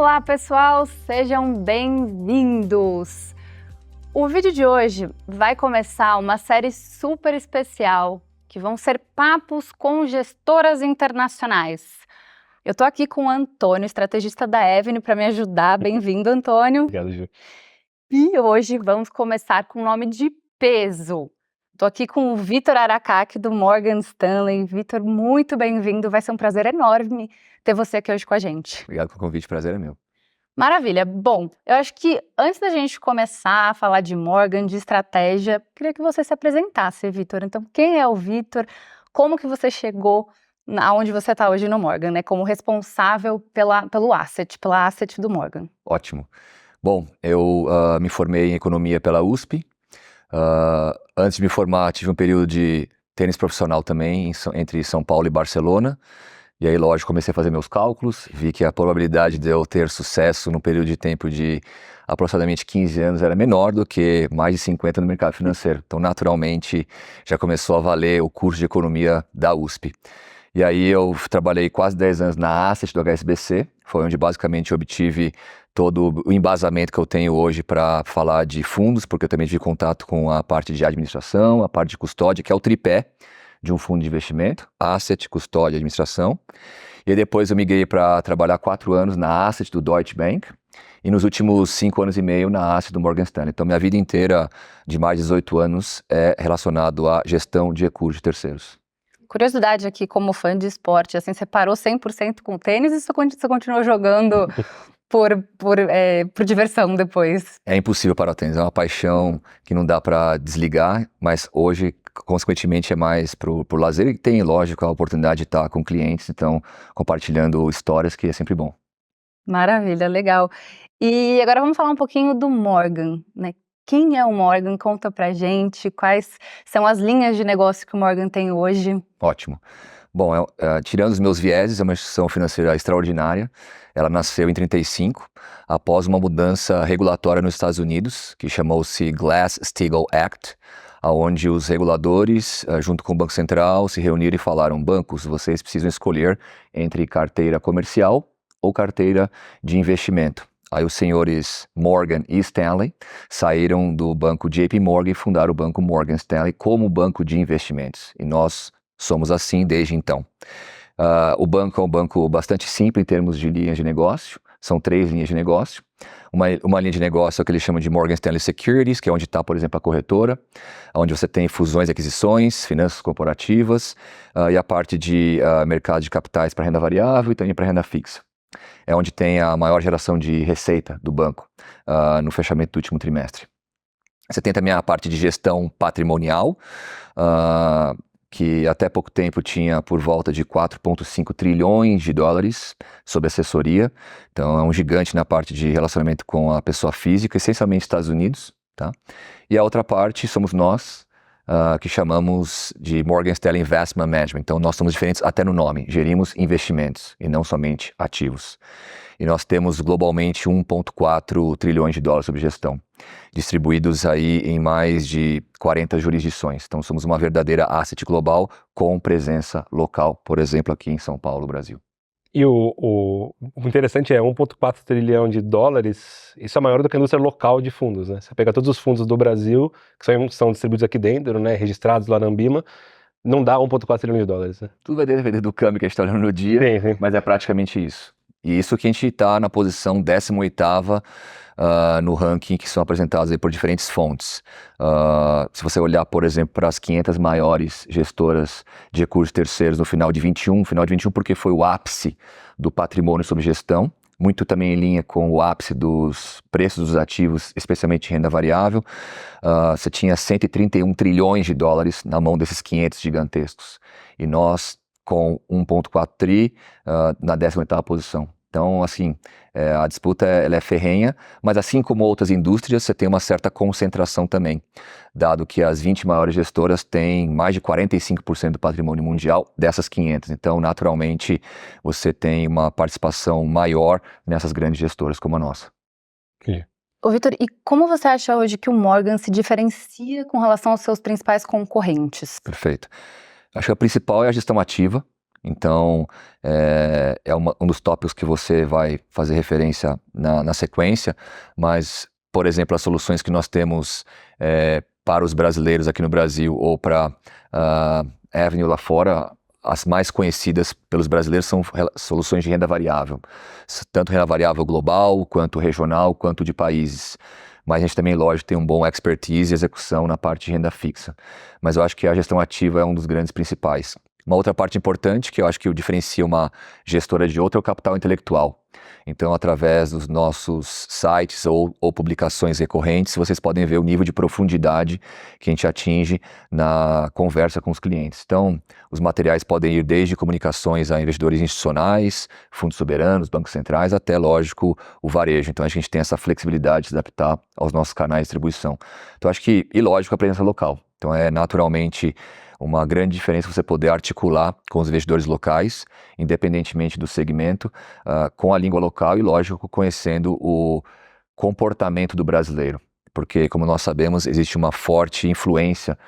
Olá, pessoal, sejam bem-vindos! O vídeo de hoje vai começar uma série super especial, que vão ser papos com gestoras internacionais. Eu tô aqui com o Antônio, estrategista da Avenue, para me ajudar. Bem-vindo, Antônio. Obrigado, Ju. E hoje vamos começar com um nome de peso. Tô aqui com o Vitor Aracaki, do Morgan Stanley. Vitor, muito bem-vindo, vai ser um prazer enorme ter você aqui hoje com a gente. Obrigado pelo convite, prazer é meu. Maravilha. Bom, eu acho que antes da gente começar a falar de Morgan, de estratégia, queria que você se apresentasse, Vitor. Então, quem é o Vitor? Como que você chegou aonde você está hoje no Morgan, né? Como responsável pela asset do Morgan. Ótimo. Bom, eu me formei em economia pela USP. Antes de me formar, tive um período de tênis profissional também entre São Paulo e Barcelona. E aí, lógico, comecei a fazer meus cálculos, vi que a probabilidade de eu ter sucesso num período de tempo de aproximadamente 15 anos era menor do que mais de 50 no mercado financeiro. Então, naturalmente, já começou a valer o curso de economia da USP. E aí eu trabalhei quase 10 anos na Asset do HSBC, foi onde basicamente eu obtive todo o embasamento que eu tenho hoje para falar de fundos, porque eu também tive contato com a parte de administração, a parte de custódia, que é o tripé de um fundo de investimento, Asset, Custódia e Administração. E aí depois eu migrei para trabalhar 4 anos na Asset do Deutsche Bank e nos últimos 5 anos e meio na Asset do Morgan Stanley. Então minha vida inteira, de mais de 18 anos, é relacionado à gestão de recursos de terceiros. Curiosidade aqui, como fã de esporte, assim, você parou 100% com tênis e você continuou jogando por diversão depois? É impossível parar o tênis, é uma paixão que não dá para desligar, mas hoje, consequentemente, é mais pro lazer e tem, lógico, a oportunidade de estar com clientes, então, compartilhando histórias, que é sempre bom. Maravilha, legal. E agora vamos falar um pouquinho do Morgan, né? Quem é o Morgan? Conta pra gente quais são as linhas de negócio que o Morgan tem hoje. Ótimo. Bom, tirando os meus vieses, é uma instituição financeira extraordinária. Ela nasceu em 1935, após uma mudança regulatória nos Estados Unidos, que chamou-se Glass-Steagall Act, onde os reguladores, junto com o Banco Central, se reuniram e falaram: bancos, vocês precisam escolher entre carteira comercial ou carteira de investimento. Aí os senhores Morgan e Stanley saíram do banco JP Morgan e fundaram o banco Morgan Stanley como banco de investimentos. E nós somos assim desde então. O banco é um banco bastante simples em termos de linhas de negócio. São 3 linhas de negócio. Uma linha de negócio é o que eles chamam de Morgan Stanley Securities, que é onde está, por exemplo, a corretora, onde você tem fusões e aquisições, finanças corporativas, e a parte de mercado de capitais para renda variável e também para renda fixa. É onde tem a maior geração de receita do banco no fechamento do último trimestre. Você tem também a parte de gestão patrimonial, que até pouco tempo tinha por volta de 4,5 trilhões de dólares sob assessoria. Então é um gigante na parte de relacionamento com a pessoa física, essencialmente Estados Unidos. Tá? E a outra parte somos nós, que chamamos de Morgan Stanley Investment Management. Então nós somos diferentes até no nome, gerimos investimentos e não somente ativos. E nós temos globalmente 1,4 trilhões de dólares sob gestão, distribuídos aí em mais de 40 jurisdições. Então somos uma verdadeira asset global com presença local, por exemplo, aqui em São Paulo, Brasil. E o interessante é 1,4 trilhão de dólares, isso é maior do que a indústria local de fundos, né? Você pega todos os fundos do Brasil, que são distribuídos aqui dentro, né, registrados lá na Ambima, não dá 1,4 trilhão de dólares, né? Tudo vai depender do câmbio que a gente está olhando no dia, sim. Mas é praticamente isso. E isso que a gente está na posição 18ª no ranking que são apresentados aí por diferentes fontes. Se você olhar, por exemplo, para as 500 maiores gestoras de recursos terceiros no final de 21 porque foi o ápice do patrimônio sob gestão, muito também em linha com o ápice dos preços dos ativos, especialmente renda variável. Você tinha 131 trilhões de dólares na mão desses 500 gigantescos. E nós com 1,4 tri na 18ª posição. Então, assim, a disputa ela é ferrenha, mas assim como outras indústrias, você tem uma certa concentração também, dado que as 20 maiores gestoras têm mais de 45% do patrimônio mundial dessas 500. Então, naturalmente, você tem uma participação maior nessas grandes gestoras como a nossa. Ô, Vitor, e como você acha hoje que o Morgan se diferencia com relação aos seus principais concorrentes? Perfeito. Acho que a principal é a gestão ativa. Então, um dos tópicos que você vai fazer referência na sequência, mas, por exemplo, as soluções que nós temos para os brasileiros aqui no Brasil ou para Avenue lá fora, as mais conhecidas pelos brasileiros são soluções de renda variável, tanto renda variável global, quanto regional, quanto de países. Mas a gente também, lógico, tem um bom expertise e execução na parte de renda fixa. Mas eu acho que a gestão ativa é um dos grandes principais. Uma outra parte importante que eu acho que o diferencia uma gestora de outra é o capital intelectual. Então, através dos nossos sites ou publicações recorrentes, vocês podem ver o nível de profundidade que a gente atinge na conversa com os clientes. Então, os materiais podem ir desde comunicações a investidores institucionais, fundos soberanos, bancos centrais, até, lógico, o varejo. Então, a gente tem essa flexibilidade de se adaptar aos nossos canais de distribuição. Então, acho que, e lógico, a presença local. Então, é naturalmente uma grande diferença você poder articular com os investidores locais, independentemente do segmento, com a língua local e, lógico, conhecendo o comportamento do brasileiro. Porque, como nós sabemos, existe uma forte influência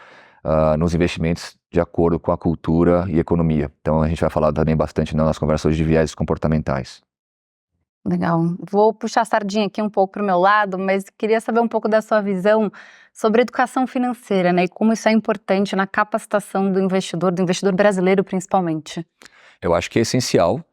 nos investimentos de acordo com a cultura e economia. Então, a gente vai falar também bastante nas nossas conversas de viés comportamentais. Legal. Vou puxar a sardinha aqui um pouco para o meu lado, mas queria saber um pouco da sua visão sobre educação financeira, né? E como isso é importante na capacitação do investidor brasileiro, principalmente. Eu acho que é essencial,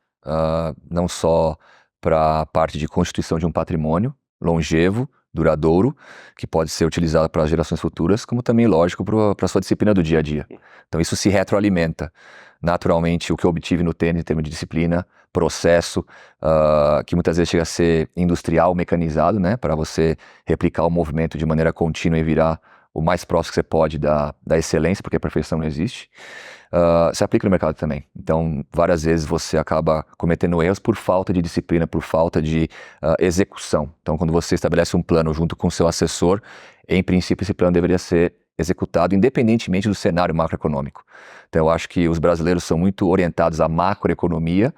não só para a parte de constituição de um patrimônio longevo, duradouro, que pode ser utilizado para as gerações futuras, como também, lógico, para a sua disciplina do dia a dia. Então, isso se retroalimenta. Naturalmente, o que eu obtive no tênis em termos de disciplina, processo, que muitas vezes chega a ser industrial, mecanizado, né, para você replicar o movimento de maneira contínua e virar o mais próximo que você pode da excelência, porque a perfeição não existe, se aplica no mercado também. Então, várias vezes você acaba cometendo erros por falta de disciplina, por falta de execução. Então, quando você estabelece um plano junto com o seu assessor, em princípio esse plano deveria ser executado independentemente do cenário macroeconômico. Então, eu acho que os brasileiros são muito orientados à macroeconomia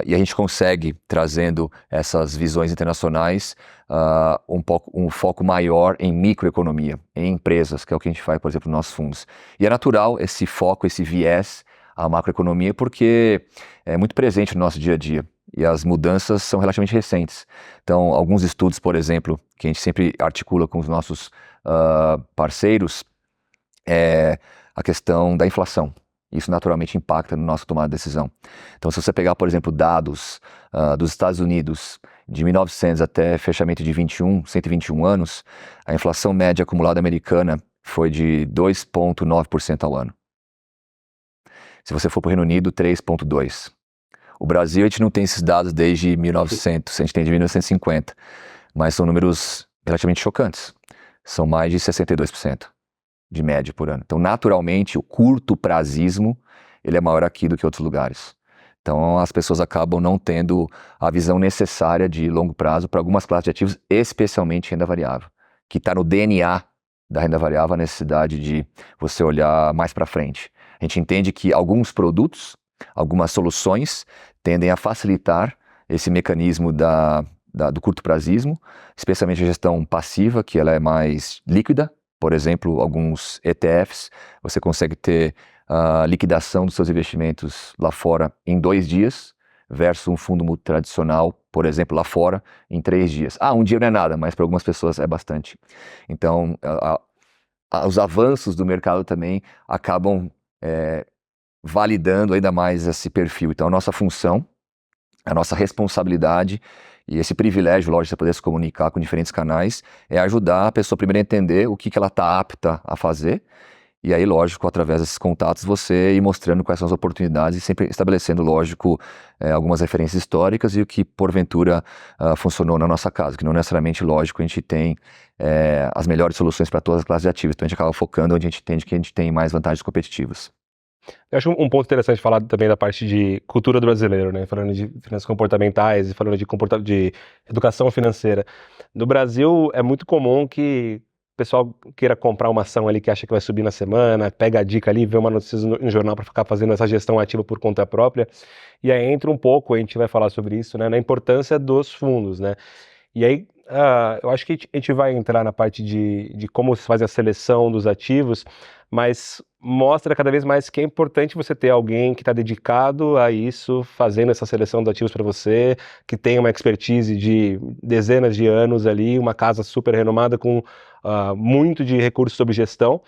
e a gente consegue, trazendo essas visões internacionais, um foco maior em microeconomia, em empresas, que é o que a gente faz, por exemplo, nos nossos fundos. E é natural esse foco, esse viés à macroeconomia, porque é muito presente no nosso dia a dia. E as mudanças são relativamente recentes. Então, alguns estudos, por exemplo, que a gente sempre articula com os nossos parceiros, é a questão da inflação. Isso naturalmente impacta na nossa tomada de decisão. Então, se você pegar, por exemplo, dados dos Estados Unidos de 1900 até fechamento de 121 anos, a inflação média acumulada americana foi de 2,9% ao ano. Se você for para o Reino Unido, 3,2%. O Brasil, a gente não tem esses dados desde 1900, a gente tem de 1950, mas são números relativamente chocantes. São mais de 62% de média por ano. Então, naturalmente, o curto prazismo, ele é maior aqui do que em outros lugares. Então, as pessoas acabam não tendo a visão necessária de longo prazo para algumas classes de ativos, especialmente renda variável, que está no DNA da renda variável, a necessidade de você olhar mais para frente. A gente entende que alguns produtos, algumas soluções tendem a facilitar esse mecanismo do curto prazismo, especialmente a gestão passiva, que ela é mais líquida. Por exemplo, alguns ETFs, você consegue ter a liquidação dos seus investimentos lá fora em 2 dias, versus um fundo multitradicional, por exemplo, lá fora, em 3 dias. Um dia não é nada, mas para algumas pessoas é bastante. Então, os avanços do mercado também acabam validando ainda mais esse perfil. Então, a nossa função, a nossa responsabilidade e esse privilégio, lógico, de você poder se comunicar com diferentes canais, é ajudar a pessoa primeiro a entender o que ela está apta a fazer, e aí, lógico, através desses contatos, você ir mostrando quais são as oportunidades e sempre estabelecendo, lógico, algumas referências históricas e o que, porventura, funcionou na nossa casa, que não necessariamente, lógico, a gente tem as melhores soluções para todas as classes de ativos, então a gente acaba focando onde a gente entende que a gente tem mais vantagens competitivas. Eu acho um ponto interessante falar também da parte de cultura do brasileiro, né? Falando de finanças comportamentais e falando de educação financeira. No Brasil, é muito comum que o pessoal queira comprar uma ação ali que acha que vai subir na semana, pega a dica ali, vê uma notícia no jornal para ficar fazendo essa gestão ativa por conta própria. E aí entra um pouco, a gente vai falar sobre isso, né? Na importância dos fundos, né? E aí, Eu acho que a gente vai entrar na parte de como se faz a seleção dos ativos, mas mostra cada vez mais que é importante você ter alguém que está dedicado a isso, fazendo essa seleção dos ativos para você, que tem uma expertise de dezenas de anos ali, uma casa super renomada com muito de recursos sob gestão,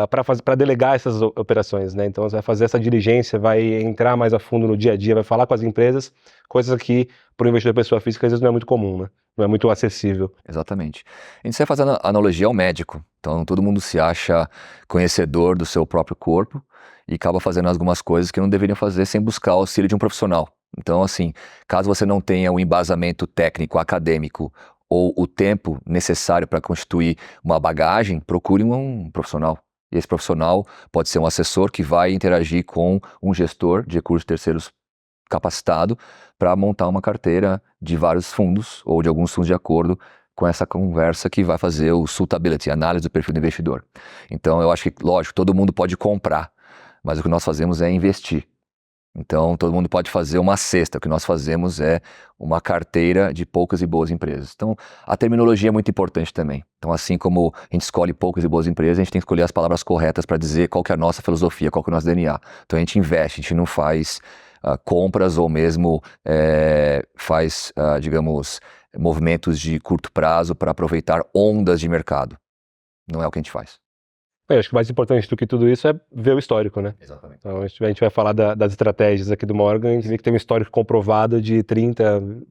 para delegar essas operações, né? Então você vai fazer essa diligência, vai entrar mais a fundo no dia a dia, vai falar com as empresas, coisas que para o investidor pessoa física às vezes não é muito comum, né? Não é muito acessível. Exatamente. A gente vai fazendo analogia ao médico. Então, todo mundo se acha conhecedor do seu próprio corpo e acaba fazendo algumas coisas que não deveriam fazer sem buscar o auxílio de um profissional. Então, assim, caso você não tenha o embasamento técnico, acadêmico ou o tempo necessário para constituir uma bagagem, procure um profissional. E esse profissional pode ser um assessor que vai interagir com um gestor de recursos terceiros capacitado para montar uma carteira de vários fundos ou de alguns fundos de acordo com essa conversa que vai fazer o suitability, análise do perfil do investidor. Então, eu acho que, lógico, todo mundo pode comprar, mas o que nós fazemos é investir. Então, todo mundo pode fazer uma cesta, o que nós fazemos é uma carteira de poucas e boas empresas. Então, a terminologia é muito importante também. Então, assim como a gente escolhe poucas e boas empresas, a gente tem que escolher as palavras corretas para dizer qual que é a nossa filosofia, qual que é o nosso DNA. Então, a gente investe, a gente não faz compras ou mesmo faz, digamos, movimentos de curto prazo para aproveitar ondas de mercado. Não é o que a gente faz. Eu acho que o mais importante do que tudo isso é ver o histórico, né? Exatamente. Então, a gente vai falar das estratégias aqui do Morgan, a gente vê que tem um histórico comprovado de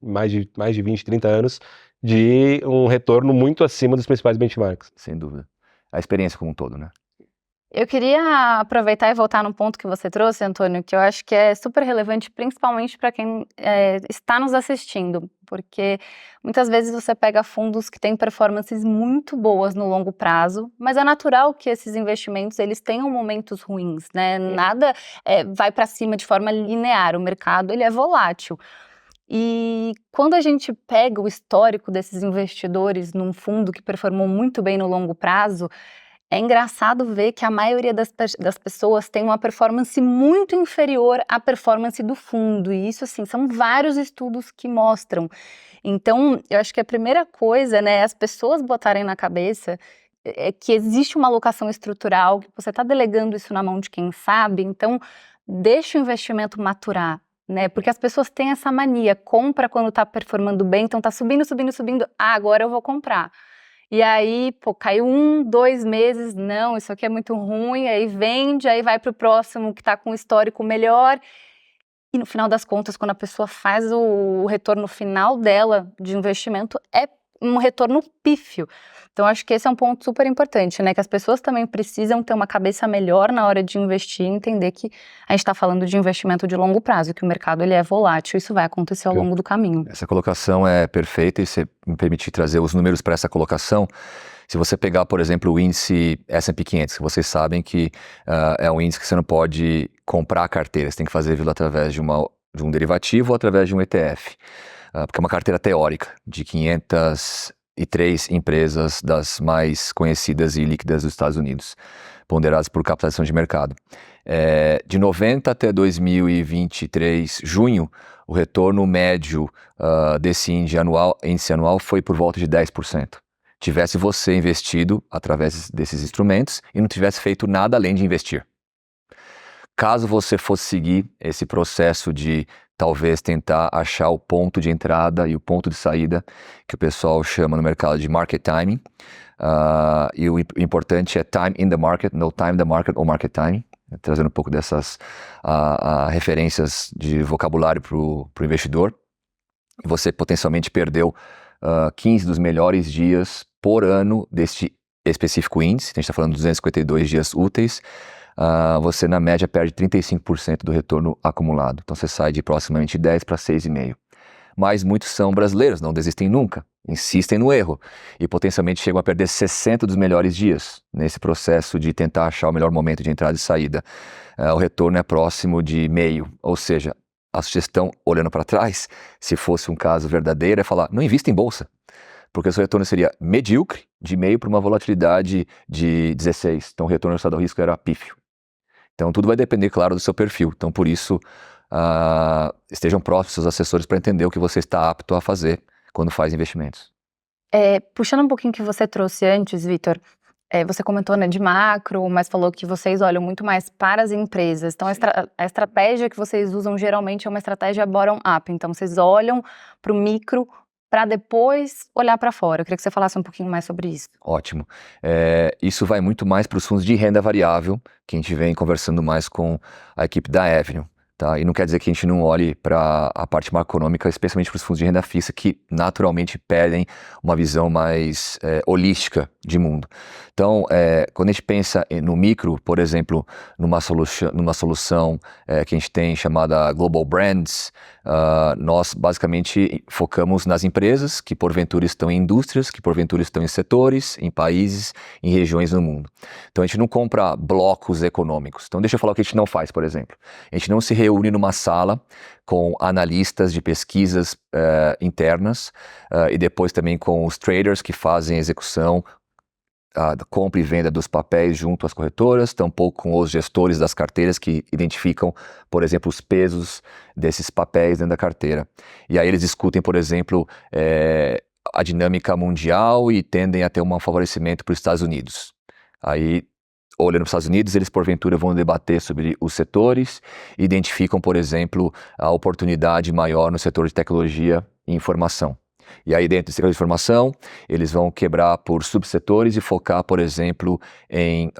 mais de 20, 30 anos, de um retorno muito acima dos principais benchmarks. Sem dúvida. A experiência como um todo, né? Eu queria aproveitar e voltar no ponto que você trouxe, Antônio, que eu acho que é super relevante, principalmente para quem está nos assistindo, porque muitas vezes você pega fundos que têm performances muito boas no longo prazo, mas é natural que esses investimentos eles tenham momentos ruins, né? Nada vai para cima de forma linear, o mercado ele é volátil. E quando a gente pega o histórico desses investidores num fundo que performou muito bem no longo prazo, é engraçado ver que a maioria das pessoas tem uma performance muito inferior à performance do fundo, e isso, assim, são vários estudos que mostram. Então, eu acho que a primeira coisa, né, é as pessoas botarem na cabeça que existe uma alocação estrutural, que você está delegando isso na mão de quem sabe, então deixa o investimento maturar, né, porque as pessoas têm essa mania, compra quando está performando bem, então está subindo, subindo, subindo, agora eu vou comprar. E aí, pô, caiu 1, 2 meses, não, isso aqui é muito ruim, aí vende, aí vai para o próximo que está com um histórico melhor. E no final das contas, quando a pessoa faz o retorno final dela de investimento, é um retorno pífio. Então, acho que esse é um ponto super importante, né? Que as pessoas também precisam ter uma cabeça melhor na hora de investir e entender que a gente está falando de investimento de longo prazo, que o mercado ele é volátil, isso vai acontecer ao longo do caminho. Essa colocação é perfeita e se me permitir trazer os números para essa colocação, se você pegar, por exemplo, o índice S&P 500, que vocês sabem que é um índice que você não pode comprar a carteira, você tem que fazer através de um derivativo ou através de um ETF, porque é uma carteira teórica de 503 empresas das mais conhecidas e líquidas dos Estados Unidos, ponderadas por capitalização de mercado. De 90 até 2023, junho, o retorno médio desse índice anual foi por volta de 10%. Tivesse você investido através desses instrumentos e não tivesse feito nada além de investir. Caso você fosse seguir esse processo de talvez tentar achar o ponto de entrada e o ponto de saída, que o pessoal chama no mercado de market timing, e o importante é time in the market, no time in the market ou market timing, trazendo um pouco dessas referências de vocabulário para o investidor. Você potencialmente perdeu 15 dos melhores dias por ano deste específico índice, a gente está falando de 252 dias úteis, você na média perde 35% do retorno acumulado. Então você sai de aproximadamente 10 para 6,5%. Mas muitos são brasileiros, não desistem nunca, insistem no erro e potencialmente chegam a perder 60 dos melhores dias nesse processo de tentar achar o melhor momento de entrada e saída. O retorno é próximo de meio, ou seja, a sugestão, olhando para trás, se fosse um caso verdadeiro, é falar, não invista em bolsa, porque o seu retorno seria medíocre, de meio para uma volatilidade de 16. Então o retorno associado ao risco era pífio. Então tudo vai depender, claro, do seu perfil. Então por isso, estejam próximos dos seus assessores para entender o que você está apto a fazer quando faz investimentos. Puxando um pouquinho o que você trouxe antes, Vitor, você comentou, né, de macro, mas falou que vocês olham muito mais para as empresas. Então, a estratégia que vocês usam geralmente é uma estratégia bottom-up. Então, vocês olham para o micro para depois olhar para fora. Eu queria que você falasse um pouquinho mais sobre isso. Ótimo. Isso vai muito mais para os fundos de renda variável, que a gente vem conversando mais com a equipe da Avenue. Tá? E não quer dizer que a gente não olhe para a parte macroeconômica, especialmente para os fundos de renda fixa, que naturalmente pedem uma visão mais holística de mundo. Então, quando a gente pensa no micro, por exemplo, numa solução que a gente tem chamada Global Brands, nós basicamente focamos nas empresas que porventura estão em indústrias, que porventura estão em setores, em países, em regiões no mundo. Então, a gente não compra blocos econômicos. Então, deixa eu falar o que a gente não faz, por exemplo. A gente não se reúne numa sala com analistas de pesquisas internas e depois também com os traders que fazem execução, a compra e venda dos papéis junto às corretoras, tampouco com os gestores das carteiras que identificam, por exemplo, os pesos desses papéis dentro da carteira. E aí eles discutem, por exemplo, a dinâmica mundial e tendem a ter um favorecimento para os Estados Unidos. Aí, olhando para os Estados Unidos, eles porventura vão debater sobre os setores e identificam, por exemplo, a oportunidade maior no setor de tecnologia e informação. E aí dentro do setor de informação, eles vão quebrar por subsetores e focar, por exemplo, em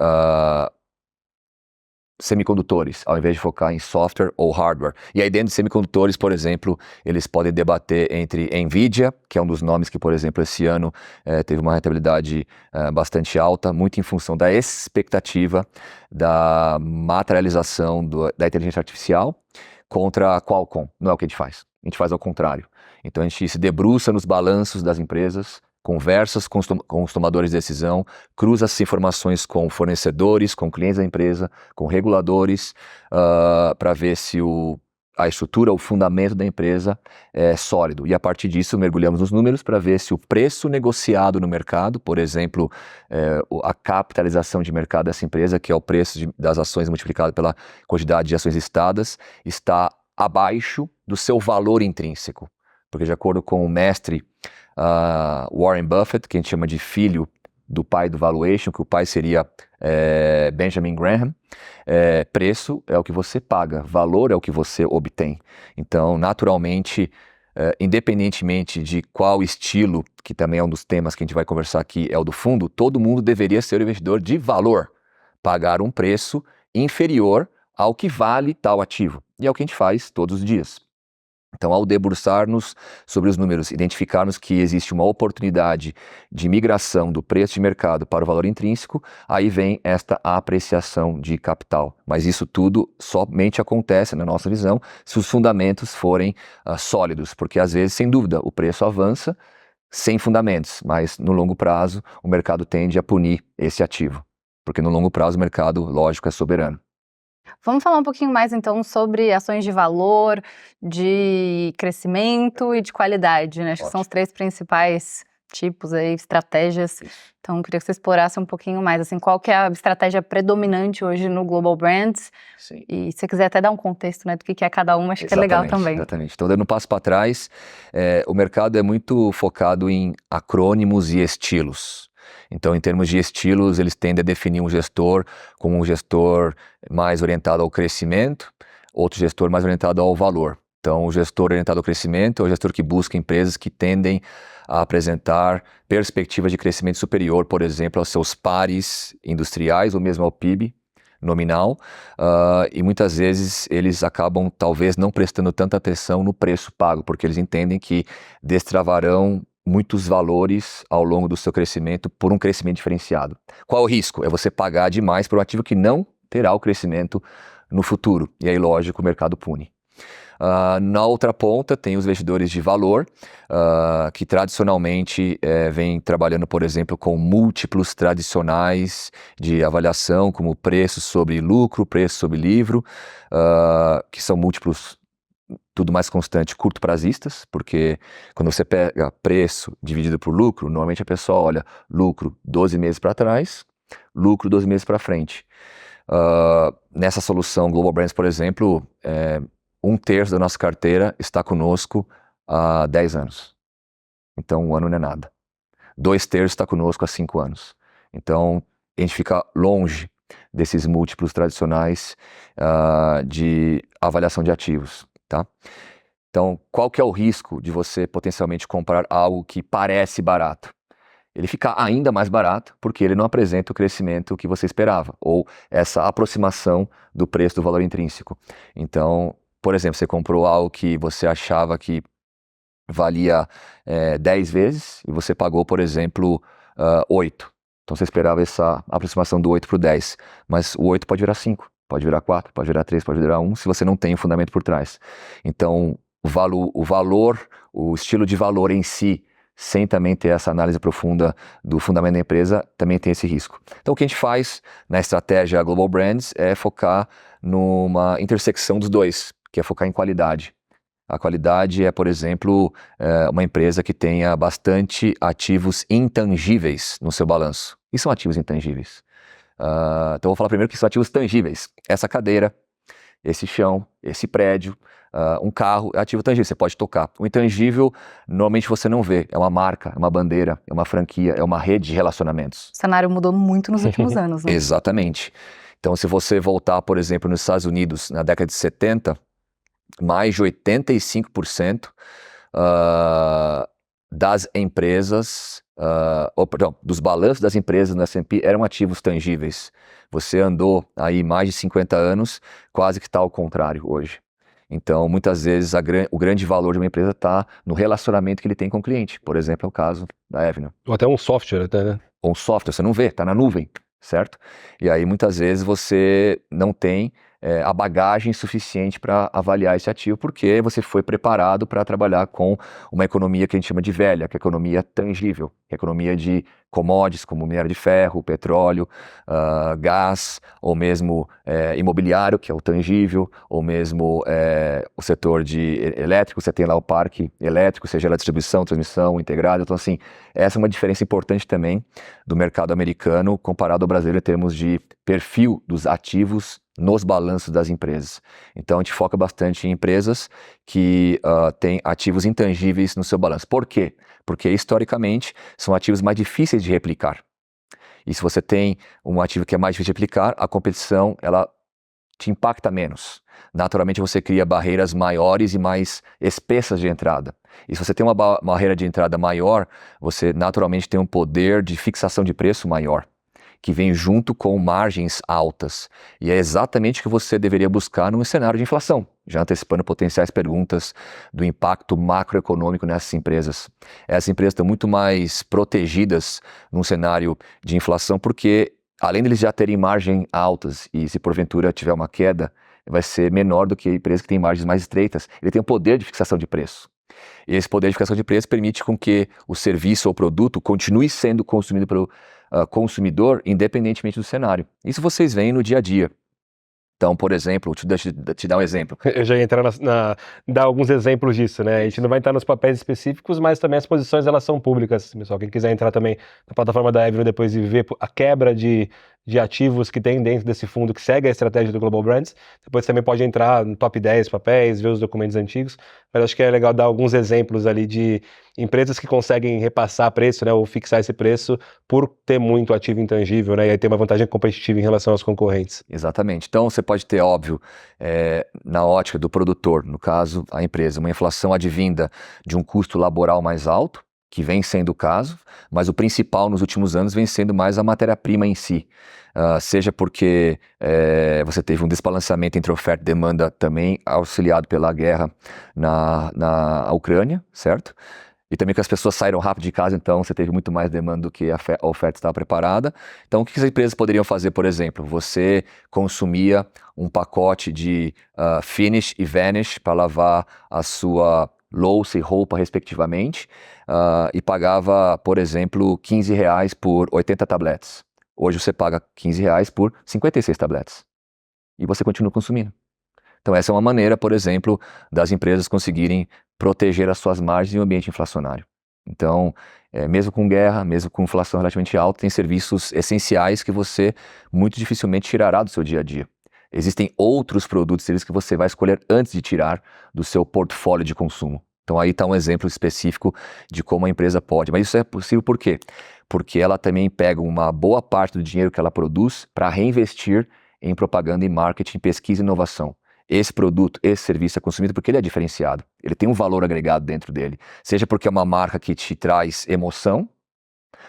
semicondutores, ao invés de focar em software ou hardware. E aí dentro de semicondutores, por exemplo, eles podem debater entre NVIDIA, que é um dos nomes que, por exemplo, esse ano teve uma rentabilidade bastante alta, muito em função da expectativa da materialização da inteligência artificial, contra a Qualcomm. Não é o que a gente faz. A gente faz ao contrário. Então a gente se debruça nos balanços das empresas, conversas com os tomadores de decisão, cruza essas informações com fornecedores, com clientes da empresa, com reguladores, para ver se a estrutura, o fundamento da empresa é sólido. E a partir disso mergulhamos nos números para ver se o preço negociado no mercado, por exemplo, a capitalização de mercado dessa empresa, que é o preço das ações multiplicado pela quantidade de ações listadas, está abaixo do seu valor intrínseco. Porque de acordo com o mestre Warren Buffett, que a gente chama de filho do pai do valuation, que o pai seria Benjamin Graham, preço é o que você paga, valor é o que você obtém. Então, naturalmente, independentemente de qual estilo, que também é um dos temas que a gente vai conversar aqui, é o do fundo, todo mundo deveria ser um investidor de valor, pagar um preço inferior ao que vale tal ativo. E é o que a gente faz todos os dias. Então, ao debruçar-nos sobre os números, identificarmos que existe uma oportunidade de migração do preço de mercado para o valor intrínseco, aí vem esta apreciação de capital. Mas isso tudo somente acontece, na nossa visão, se os fundamentos forem sólidos, porque às vezes, sem dúvida, o preço avança sem fundamentos, mas no longo prazo o mercado tende a punir esse ativo, porque no longo prazo o mercado, lógico, é soberano. Vamos falar um pouquinho mais, então, sobre ações de valor, de crescimento e de qualidade, né? Acho que são os três principais tipos aí, estratégias. Então, eu queria que você explorasse um pouquinho mais, assim, qual que é a estratégia predominante hoje no Global Brands? Sim. E se você quiser até dar um contexto, né, do que é cada uma, acho que é legal também. Exatamente. Então, dando um passo para trás, o mercado é muito focado em acrônimos e estilos. Então, em termos de estilos, eles tendem a definir um gestor como um gestor mais orientado ao crescimento, outro gestor mais orientado ao valor. Então, o gestor orientado ao crescimento é o gestor que busca empresas que tendem a apresentar perspectivas de crescimento superior, por exemplo, aos seus pares industriais ou mesmo ao PIB nominal, e muitas vezes eles acabam talvez não prestando tanta atenção no preço pago, porque eles entendem que destravarão muitos valores ao longo do seu crescimento por um crescimento diferenciado. Qual é o risco? É você pagar demais por um ativo que não terá o crescimento no futuro. E aí, lógico, o mercado pune. Na outra ponta, tem os investidores de valor, que tradicionalmente vêm trabalhando, por exemplo, com múltiplos tradicionais de avaliação, como preço sobre lucro, preço sobre livro, que são múltiplos tudo mais constante, curto-prazistas, porque quando você pega preço dividido por lucro, normalmente a pessoa olha lucro 12 meses para trás, lucro 12 meses para frente. Nessa solução Global Brands, por exemplo, 1/3 da nossa carteira está conosco há 10 anos. Então, um ano não é nada. 2/3 está conosco há 5 anos. Então, a gente fica longe desses múltiplos tradicionais de avaliação de ativos, tá? Então, qual que é o risco de você potencialmente comprar algo que parece barato? Ele fica ainda mais barato porque ele não apresenta o crescimento que você esperava, ou essa aproximação do preço do valor intrínseco. Então, por exemplo, você comprou algo que você achava que valia 10 vezes e você pagou, por exemplo, 8. Então você esperava essa aproximação do 8 para o 10, mas o 8 pode virar 5, pode virar 4, pode virar 3, pode virar 1, se você não tem o fundamento por trás. Então, o valor, o estilo de valor em si, sem também ter essa análise profunda do fundamento da empresa, também tem esse risco. Então, o que a gente faz na estratégia Global Brands é focar numa intersecção dos dois, que é focar em qualidade. A qualidade é, por exemplo, uma empresa que tenha bastante ativos intangíveis no seu balanço. E são ativos intangíveis. Então, eu vou falar primeiro que são ativos tangíveis. Essa cadeira, esse chão, esse prédio, um carro é ativo tangível, você pode tocar. O intangível, normalmente você não vê. É uma marca, é uma bandeira, é uma franquia, é uma rede de relacionamentos. O cenário mudou muito nos últimos anos, né? Exatamente. Então, se você voltar, por exemplo, nos Estados Unidos, na década de 70, mais de 85% das empresas, dos balanços das empresas no S&P eram ativos tangíveis. Você andou aí mais de 50 anos, quase que está ao contrário hoje. Então, muitas vezes, o grande valor de uma empresa está no relacionamento que ele tem com o cliente. Por exemplo, é o caso da Avenue. Ou até um software, né? Ou um software, você não vê, está na nuvem, certo? E aí, muitas vezes, você não tem a bagagem suficiente para avaliar esse ativo, porque você foi preparado para trabalhar com uma economia que a gente chama de velha, que é a economia tangível, que é a economia de commodities, como minério de ferro, petróleo, gás, ou mesmo imobiliário, que é o tangível, ou mesmo o setor de elétrico, você tem lá o parque elétrico, seja ela distribuição, transmissão, integrado. Então, assim, essa é uma diferença importante também do mercado americano comparado ao brasileiro em termos de perfil dos ativos nos balanços das empresas. Então, a gente foca bastante em empresas que têm ativos intangíveis no seu balanço. Por quê? Porque, historicamente, são ativos mais difíceis de replicar. E se você tem um ativo que é mais difícil de replicar, a competição, ela te impacta menos. Naturalmente, você cria barreiras maiores e mais espessas de entrada. E se você tem uma barreira de entrada maior, você naturalmente tem um poder de fixação de preço maior, que vem junto com margens altas. E é exatamente o que você deveria buscar num cenário de inflação, já antecipando potenciais perguntas do impacto macroeconômico nessas empresas. Essas empresas estão muito mais protegidas num cenário de inflação, porque além de eles já terem margens altas, e se porventura tiver uma queda, vai ser menor do que a empresa que tem margens mais estreitas. Ele tem um poder de fixação de preço. E esse poder de fixação de preço permite com que o serviço ou produto continue sendo consumido pelo consumidor, independentemente do cenário. Isso vocês veem no dia a dia. Então, por exemplo, te dar um exemplo. Eu já ia entrar dar alguns exemplos disso, né? A gente não vai entrar nos papéis específicos, mas também as posições elas são públicas, pessoal. Quem quiser entrar também na plataforma da Avenue depois e ver a quebra de ativos que tem dentro desse fundo que segue a estratégia do Global Brands, depois também pode entrar no top 10 papéis, ver os documentos antigos, mas acho que é legal dar alguns exemplos ali de empresas que conseguem repassar preço, né, ou fixar esse preço por ter muito ativo intangível, né, e aí ter uma vantagem competitiva em relação aos concorrentes. Exatamente. Então, você pode ter, óbvio, na ótica do produtor, no caso, a empresa, uma inflação advinda de um custo laboral mais alto, que vem sendo o caso, mas o principal nos últimos anos vem sendo mais a matéria-prima em si. Seja porque você teve um desbalanceamento entre oferta e demanda também auxiliado pela guerra na Ucrânia, certo? E também que as pessoas saíram rápido de casa, então você teve muito mais demanda do que a oferta estava preparada. Então, o que as empresas poderiam fazer, por exemplo? Você consumia um pacote de Finish e Vanish para lavar a sua louça e roupa, respectivamente, e pagava, por exemplo, R$15 por 80 tabletes. Hoje você paga R$15 por 56 tabletes. E você continua consumindo. Então essa é uma maneira, por exemplo, das empresas conseguirem proteger as suas margens em um ambiente inflacionário. Então, mesmo com guerra, mesmo com inflação relativamente alta, tem serviços essenciais que você muito dificilmente tirará do seu dia a dia. Existem outros produtos e serviços que você vai escolher antes de tirar do seu portfólio de consumo. Então aí está um exemplo específico de como a empresa pode. Mas isso é possível por quê? Porque ela também pega uma boa parte do dinheiro que ela produz para reinvestir em propaganda e marketing, pesquisa e inovação. Esse produto, esse serviço é consumido porque ele é diferenciado. Ele tem um valor agregado dentro dele. Seja porque é uma marca que te traz emoção,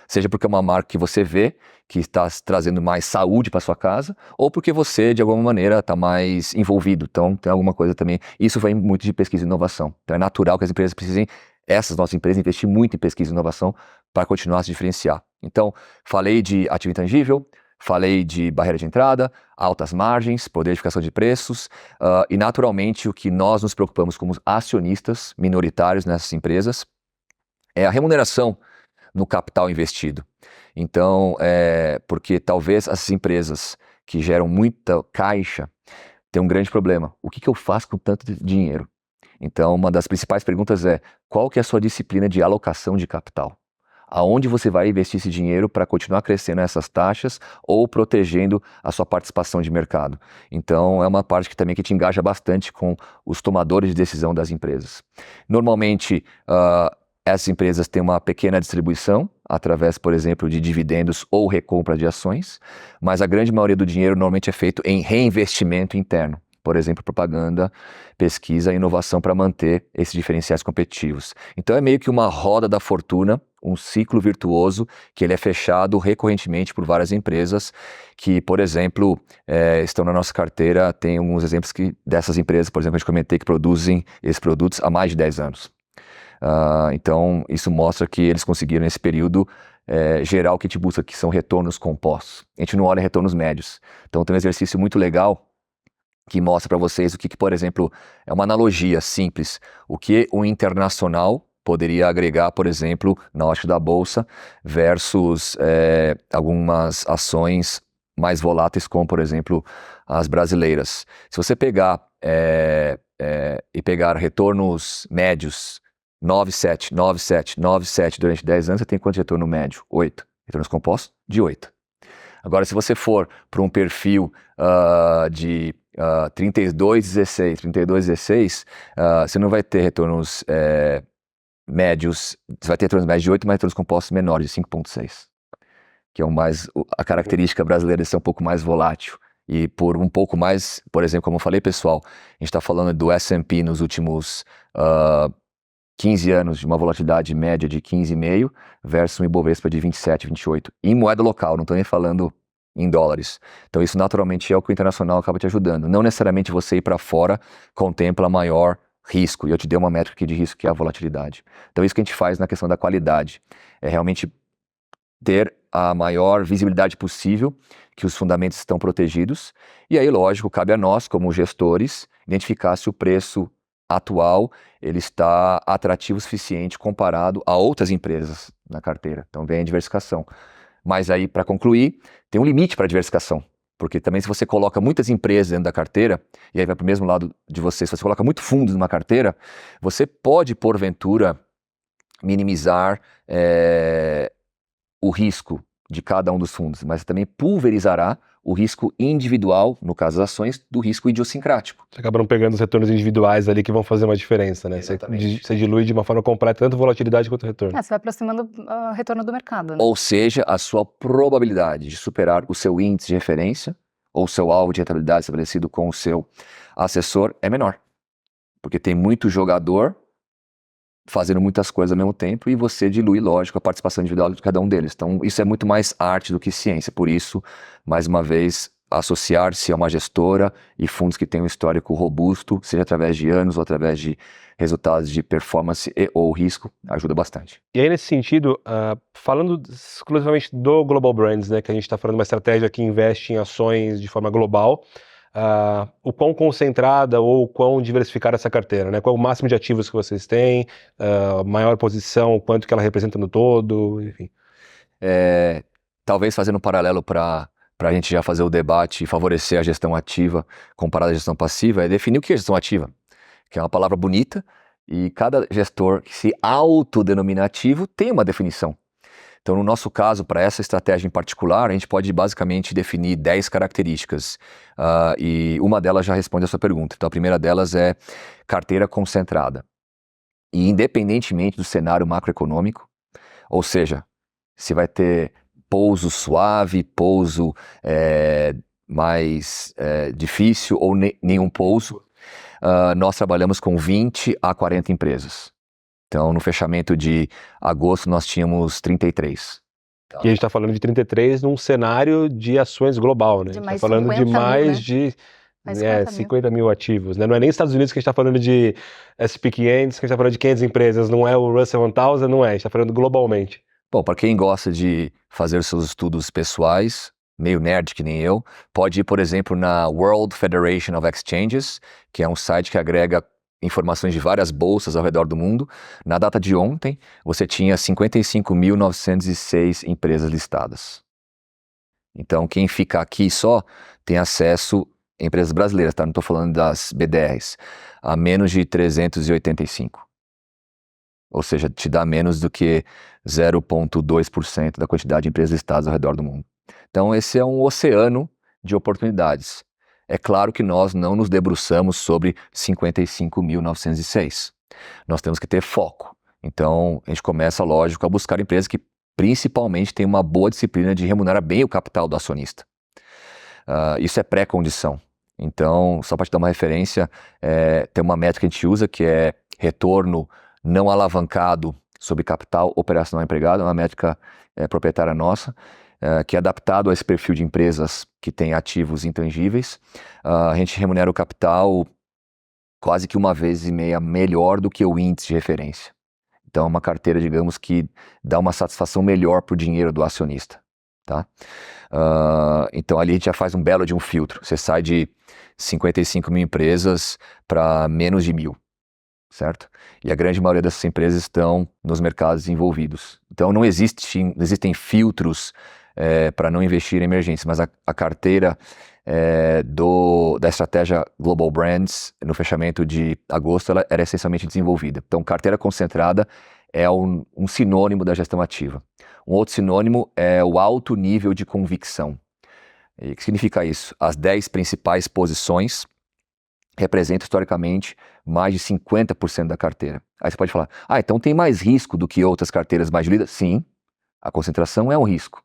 seja porque é uma marca que você vê que está trazendo mais saúde para sua casa, ou porque você, de alguma maneira, está mais envolvido. Então, tem alguma coisa também. Isso vem muito de pesquisa e inovação. Então, é natural que as empresas precisem, essas nossas empresas, investir muito em pesquisa e inovação para continuar a se diferenciar. Então, falei de ativo intangível, falei de barreira de entrada, altas margens, poder de fixação de preços, e naturalmente o que nós nos preocupamos como acionistas minoritários nessas empresas é a remuneração no capital investido. Então, porque talvez essas empresas que geram muita caixa têm um grande problema. O que eu faço com tanto dinheiro? Então, uma das principais perguntas é: qual que é a sua disciplina de alocação de capital? Aonde você vai investir esse dinheiro para continuar crescendo essas taxas ou protegendo a sua participação de mercado? Então, é uma parte que também que te engaja bastante com os tomadores de decisão das empresas. Normalmente, essas empresas têm uma pequena distribuição, através, por exemplo, de dividendos ou recompra de ações, mas a grande maioria do dinheiro normalmente é feito em reinvestimento interno. Por exemplo, propaganda, pesquisa e inovação para manter esses diferenciais competitivos. Então é meio que uma roda da fortuna, um ciclo virtuoso que ele é fechado recorrentemente por várias empresas que, por exemplo, estão na nossa carteira. Tem alguns exemplos dessas empresas, por exemplo, a gente comentei que produzem esses produtos há mais de 10 anos. Então isso mostra que eles conseguiram nesse período gerar o que a gente busca, que são retornos compostos. A gente não olha retornos médios. Então tem um exercício muito legal que mostra para vocês o que, por exemplo, é uma analogia simples, o que o internacional poderia agregar, por exemplo, na ótica da bolsa versus algumas ações mais voláteis, como, por exemplo, as brasileiras. Se você pegar e pegar retornos médios 9,7, 9,7, 9,7 durante 10 anos, você tem quanto de retorno médio? 8. Retornos compostos? De 8. Agora, se você for para um perfil de 32,16, 32,16, você não vai ter retornos médios, você vai ter retornos médios de 8, mas retornos compostos menores, de 5,6, que é a característica brasileira de ser um pouco mais volátil. E por um pouco mais, por exemplo, como eu falei, pessoal, a gente está falando do S&P nos últimos 15 anos de uma volatilidade média de 15,5 versus um Ibovespa de 27, 28, em moeda local, não estou nem falando em dólares. Então isso naturalmente é o que o internacional acaba te ajudando. Não necessariamente você ir para fora contempla maior risco, e eu te dei uma métrica aqui de risco que é a volatilidade. Então isso que a gente faz na questão da qualidade, é realmente ter a maior visibilidade possível que os fundamentos estão protegidos, e aí lógico, cabe a nós como gestores identificar se o preço atual ele está atrativo o suficiente comparado a outras empresas na carteira. Então vem a diversificação. Mas aí, para concluir, tem um limite para a diversificação, porque também se você coloca muitas empresas dentro da carteira, e aí vai para o mesmo lado de você, se você coloca muito fundos numa carteira, você pode, porventura, minimizar o risco de cada um dos fundos, mas também pulverizará o risco individual, no caso das ações, do risco idiosincrático. Você acaba não pegando os retornos individuais ali que vão fazer uma diferença, né? Você dilui de uma forma completa tanto volatilidade quanto retorno. Você vai aproximando o retorno do mercado, né? Ou seja, a sua probabilidade de superar o seu índice de referência ou seu alvo de rentabilidade estabelecido com o seu assessor é menor. Porque tem muito jogador fazendo muitas coisas ao mesmo tempo e você dilui, lógico, a participação individual de cada um deles. Então, isso é muito mais arte do que ciência. Por isso, mais uma vez, associar-se a uma gestora e fundos que têm um histórico robusto, seja através de anos ou através de resultados de performance e ou risco, ajuda bastante. E aí, nesse sentido, falando exclusivamente do Global Brands, né, que a gente está falando de uma estratégia que investe em ações de forma global, o quão concentrada ou o quão diversificada essa carteira, né? Qual é o máximo de ativos que vocês têm, maior posição, quanto que ela representa no todo, enfim. Talvez fazendo um paralelo para a gente já fazer o debate e favorecer a gestão ativa comparada à gestão passiva, é definir o que é gestão ativa, que é uma palavra bonita, e cada gestor que se autodenomina ativo tem uma definição. Então, no nosso caso, para essa estratégia em particular, a gente pode basicamente definir 10 características, e uma delas já responde a sua pergunta. Então, a primeira delas é carteira concentrada. e independentemente do cenário macroeconômico, ou seja, se vai ter pouso suave, pouso mais difícil ou nenhum pouso, nós trabalhamos com 20 a 40 empresas. Então, no fechamento de agosto, nós tínhamos 33. E a gente está falando de 33 num cenário de ações global, né? De A gente mais está falando de 50 mil, mais né? de Mais 50 mil ativos, né? Não é nem Estados Unidos que a gente está falando de S&P 500, que a gente está falando de 500 empresas, não é o Russell 1000, não é, a gente está falando globalmente. Bom, para quem gosta de fazer seus estudos pessoais, meio nerd que nem eu, pode ir, por exemplo, na World Federation of Exchanges, que é um site que agrega informações de várias bolsas ao redor do mundo. Na data de ontem, você tinha 55.906 empresas listadas. Então, quem fica aqui só tem acesso a empresas brasileiras, tá? Não estou falando das BDRs, a menos de 385. Ou seja, te dá menos do que 0,2% da quantidade de empresas listadas ao redor do mundo. Então, esse é um oceano de oportunidades. É claro que nós não nos debruçamos sobre 55.906. Nós temos que ter foco. Então, a gente começa, lógico, a buscar empresas que principalmente têm uma boa disciplina de remunerar bem o capital do acionista. Isso é pré-condição. Então, só para te dar uma referência, tem uma métrica que a gente usa que é retorno não alavancado sobre capital operacional empregado, é uma métrica proprietária nossa, que é adaptado a esse perfil de empresas que têm ativos intangíveis. A gente remunera o capital quase que 1,5 vezes melhor do que o índice de referência. Então é uma carteira, digamos, que dá uma satisfação melhor para o dinheiro do acionista. Tá? Então ali a gente já faz um belo de um filtro. Você sai de 55 mil empresas para menos de 1.000. Certo? E a grande maioria dessas empresas estão nos mercados envolvidos. Então não existem filtros para não investir em emergências, mas a carteira da estratégia Global Brands, no fechamento de agosto, ela era essencialmente desenvolvida. Então, carteira concentrada é um sinônimo da gestão ativa. Um outro sinônimo é o alto nível de convicção. E o que significa isso? As 10 principais posições representam historicamente mais de 50% da carteira. Aí você pode falar, então tem mais risco do que outras carteiras mais diluídas? Sim, a concentração é um risco.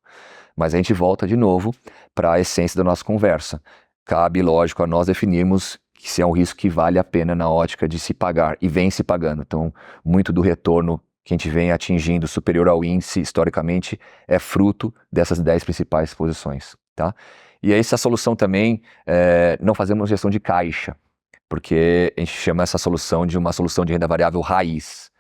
Mas a gente volta de novo para a essência da nossa conversa. Cabe, lógico, a nós definirmos se é um risco que vale a pena na ótica de se pagar, e vem se pagando. Então, muito do retorno que a gente vem atingindo superior ao índice, historicamente, é fruto dessas 10 principais posições. Tá? E essa solução também, não fazemos gestão de caixa, porque a gente chama essa solução de uma solução de renda variável raiz.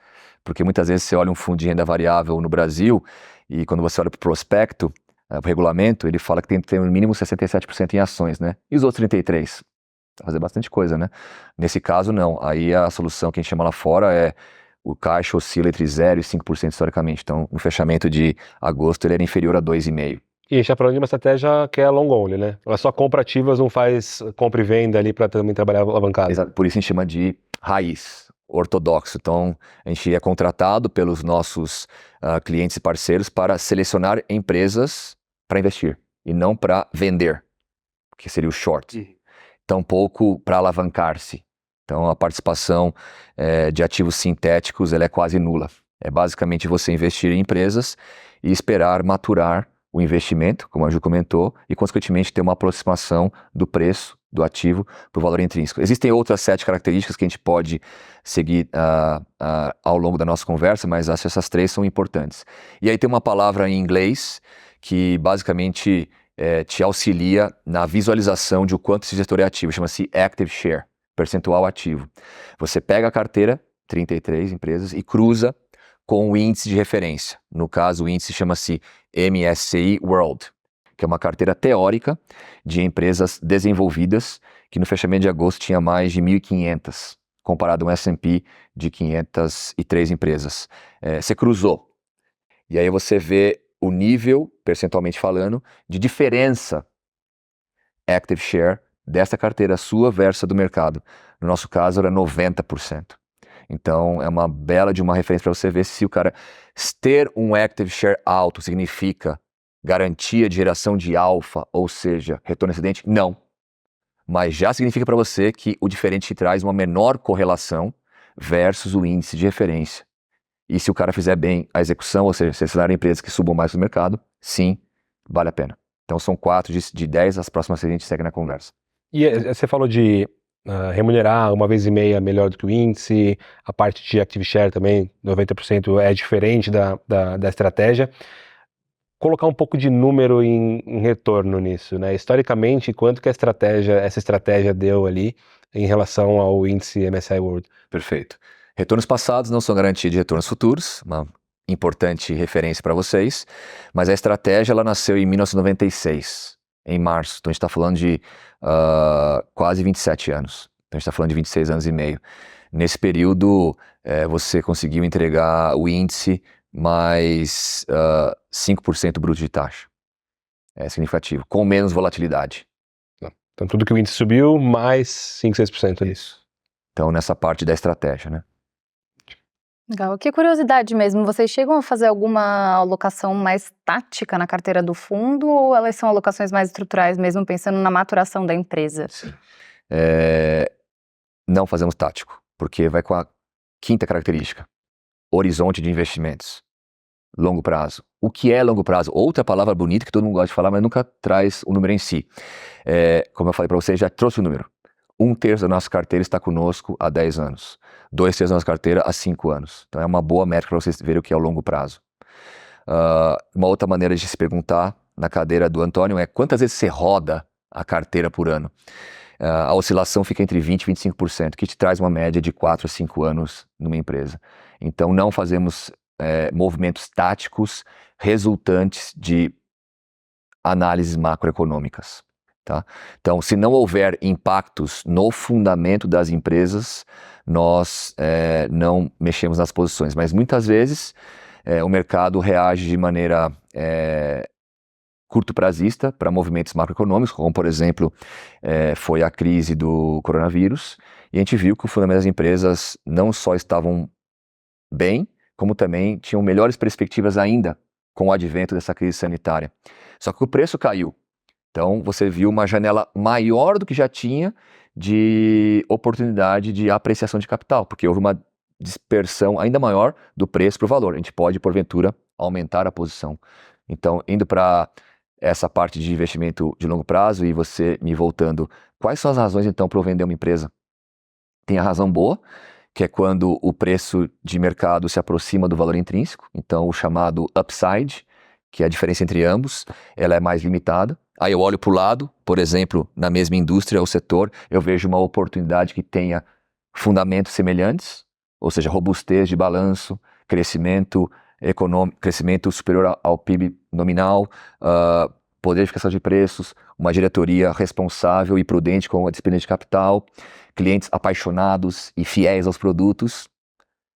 Porque muitas vezes você olha um fundo de renda variável no Brasil, e quando você olha para o prospecto, o regulamento, ele fala que tem que ter no mínimo 67% em ações, né? E os outros 33%? Vai fazer bastante coisa, né? Nesse caso, não. Aí a solução que a gente chama lá fora é o caixa oscila entre 0% e 5% historicamente. Então, no fechamento de agosto, ele era inferior a 2,5%. E a gente está falando de uma estratégia que é long only, né? Ela só compra ativas, não faz compra e venda ali para também trabalhar alavancado. Exato. Por isso a gente chama de raiz, ortodoxo. Então, a gente é contratado pelos nossos clientes e parceiros para selecionar empresas para investir e não para vender, que seria o short. Tampouco para alavancar-se. Então, a participação de ativos sintéticos ela é quase nula. É basicamente você investir em empresas e esperar maturar o investimento, como a Ju comentou, e consequentemente ter uma aproximação do preço do ativo para o valor intrínseco. Existem outras 7 características que a gente pode seguir ao longo da nossa conversa, mas acho que essas 3 são importantes. E aí tem uma palavra em inglês que basicamente te auxilia na visualização de o quanto esse gestor é ativo, chama-se Active Share, percentual ativo. Você pega a carteira, 33 empresas, e cruza com o índice de referência. No caso, o índice chama-se MSCI World, que é uma carteira teórica de empresas desenvolvidas, que no fechamento de agosto tinha mais de 1.500, comparado a um S&P de 503 empresas. Você cruzou, e aí você vê o nível, percentualmente falando, de diferença Active Share dessa carteira sua versus a do mercado. No nosso caso, era 90%. Então, é uma bela de uma referência para você ver se o cara ter um Active Share alto significa garantia de geração de alfa, ou seja, retorno excedente? Não. Mas já significa para você que o diferente traz uma menor correlação versus o índice de referência. E se o cara fizer bem a execução, ou seja, selecionar empresas que subam mais no mercado, sim, vale a pena. Então são 4 de 10, as próximas a gente segue na conversa. E você falou de remunerar 1,5 vezes melhor do que o índice, a parte de Active Share também, 90% é diferente da estratégia. Colocar um pouco de número em retorno nisso, né? Historicamente, quanto que essa estratégia deu ali em relação ao índice MSCI World? Perfeito. Retornos passados não são garantia de retornos futuros, uma importante referência para vocês, mas a estratégia ela nasceu em 1996, em março. Então a gente está falando de quase 27 anos. Então a gente está falando de 26 anos e meio. Nesse período, você conseguiu entregar o índice mais 5% bruto de taxa. É significativo, com menos volatilidade. Então tudo que o índice subiu, mais 5, 6% ali. Isso. Então nessa parte da estratégia, né? Legal. Que curiosidade mesmo, vocês chegam a fazer alguma alocação mais tática na carteira do fundo ou elas são alocações mais estruturais mesmo, pensando na maturação da empresa? Sim. Não fazemos tático, porque vai com a quinta característica, horizonte de investimentos, longo prazo. O que é longo prazo? Outra palavra bonita que todo mundo gosta de falar, mas nunca traz o número em si. Como eu falei para vocês, já trouxe o número. 1/3 da nossa carteira está conosco há 10 anos. 2/3 da nossa carteira há 5 anos. Então é uma boa métrica para vocês verem o que é o longo prazo. Uma outra maneira de se perguntar na cadeira do Antônio é quantas vezes você roda a carteira por ano? A oscilação fica entre 20% e 25%, que te traz uma média de 4 a 5 anos numa empresa. Então não fazemos movimentos táticos resultantes de análises macroeconômicas. Tá? Então, se não houver impactos no fundamento das empresas, nós não mexemos nas posições. Mas muitas vezes o mercado reage de maneira curto-prazista para movimentos macroeconômicos, como por exemplo foi a crise do coronavírus, e a gente viu que o fundamento das empresas não só estavam bem, como também tinham melhores perspectivas ainda com o advento dessa crise sanitária. Só que o preço caiu. Então, você viu uma janela maior do que já tinha de oportunidade de apreciação de capital, porque houve uma dispersão ainda maior do preço para o valor. A gente pode, porventura, aumentar a posição. Então, indo para essa parte de investimento de longo prazo e você me voltando, quais são as razões, então, para eu vender uma empresa? Tem a razão boa, que é quando o preço de mercado se aproxima do valor intrínseco, então o chamado upside, que é a diferença entre ambos, ela é mais limitada. Aí eu olho para o lado, por exemplo, na mesma indústria ou setor, eu vejo uma oportunidade que tenha fundamentos semelhantes, ou seja, robustez de balanço, crescimento econômico, crescimento superior ao PIB nominal, poder de fixação de preços, uma diretoria responsável e prudente com a disciplina de capital, clientes apaixonados e fiéis aos produtos,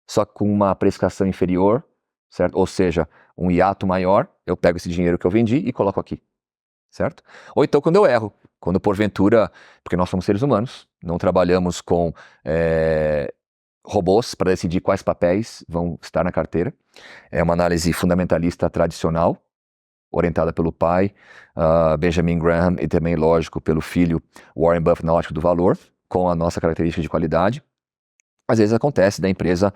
só com uma precificação inferior, certo? Ou seja, um hiato maior, eu pego esse dinheiro que eu vendi e coloco aqui, certo? Ou então quando eu erro, quando porventura, porque nós somos seres humanos, não trabalhamos com robôs para decidir quais papéis vão estar na carteira, é uma análise fundamentalista tradicional, orientada pelo pai, Benjamin Graham, e também, lógico, pelo filho Warren Buffett na ótica do valor, com a nossa característica de qualidade. Às vezes acontece da empresa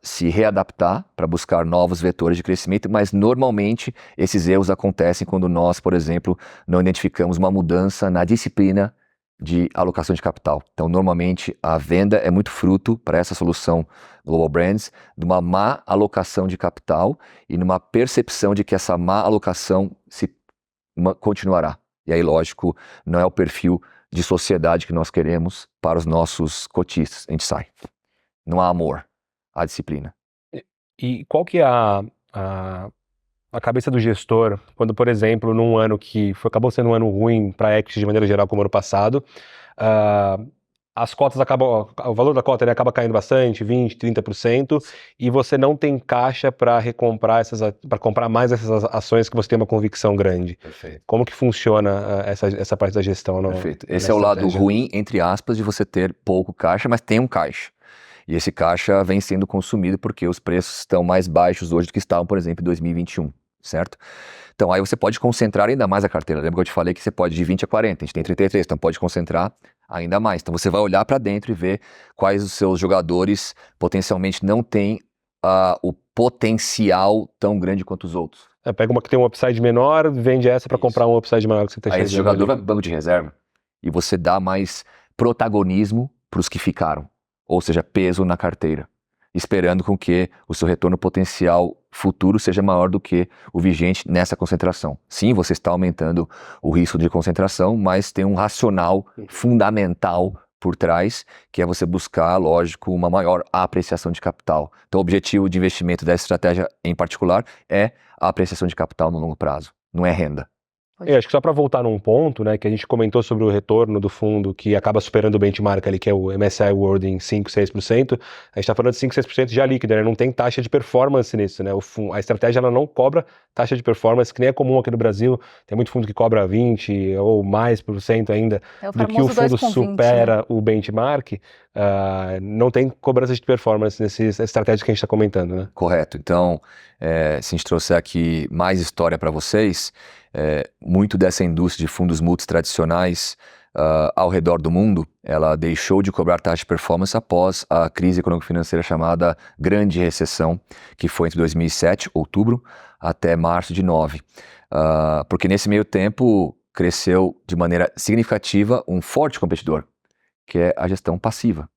se readaptar para buscar novos vetores de crescimento, mas normalmente esses erros acontecem quando nós, por exemplo, não identificamos uma mudança na disciplina de alocação de capital. Então, normalmente, a venda é muito fruto, para essa solução Global Brands, de uma má alocação de capital e numa percepção de que essa má alocação continuará. E aí, lógico, não é o perfil de sociedade que nós queremos para os nossos cotistas. A gente sai. Não há amor, há disciplina. E qual que é a cabeça do gestor, quando, por exemplo, num ano que acabou sendo um ano ruim para a equity de maneira geral, como ano passado, as cotas acabam, o valor da cota acaba caindo bastante, 20%, 30%, e você não tem caixa para recomprar para comprar mais essas ações que você tem uma convicção grande. Perfeito. Como que funciona essa parte da gestão? Perfeito. Esse é o lado ruim, entre aspas, de você ter pouco caixa, mas tem um caixa. E esse caixa vem sendo consumido porque os preços estão mais baixos hoje do que estavam, por exemplo, em 2021. Certo? Então aí você pode concentrar ainda mais a carteira. Lembra que eu te falei que você pode de 20 a 40, a gente tem 33, então pode concentrar ainda mais. Então você vai olhar para dentro e ver quais os seus jogadores potencialmente não têm o potencial tão grande quanto os outros. Pega uma que tem um upside menor, vende essa para comprar um upside maior que você está Aí esse jogador vai pro banco de reserva e você dá mais protagonismo para os que ficaram, ou seja, peso na carteira, esperando com que o seu retorno potencial futuro seja maior do que o vigente nessa concentração. Sim, você está aumentando o risco de concentração, mas tem um racional fundamental por trás, que é você buscar, lógico, uma maior apreciação de capital. Então, o objetivo de investimento dessa estratégia em particular é a apreciação de capital no longo prazo, não é renda. Acho que só para voltar num ponto, né, que a gente comentou sobre o retorno do fundo que acaba superando o benchmark ali, que é o MSCI World em 5, 6%, a gente está falando de 5, 6% já líquido, né, não tem taxa de performance nisso, né, a estratégia ela não cobra taxa de performance, que nem é comum aqui no Brasil, tem muito fundo que cobra 20 ou mais por cento ainda do que o fundo supera 20, né? O benchmark, não tem cobrança de performance nessas estratégias que a gente está comentando, né? Correto, então, se a gente trouxer aqui mais história para vocês, muito dessa indústria de fundos multis tradicionais ao redor do mundo, ela deixou de cobrar taxa de performance após a crise econômico-financeira chamada Grande Recessão, que foi entre 2007, outubro, até março de 2009. Porque nesse meio tempo cresceu de maneira significativa um forte competidor, que é a gestão passiva.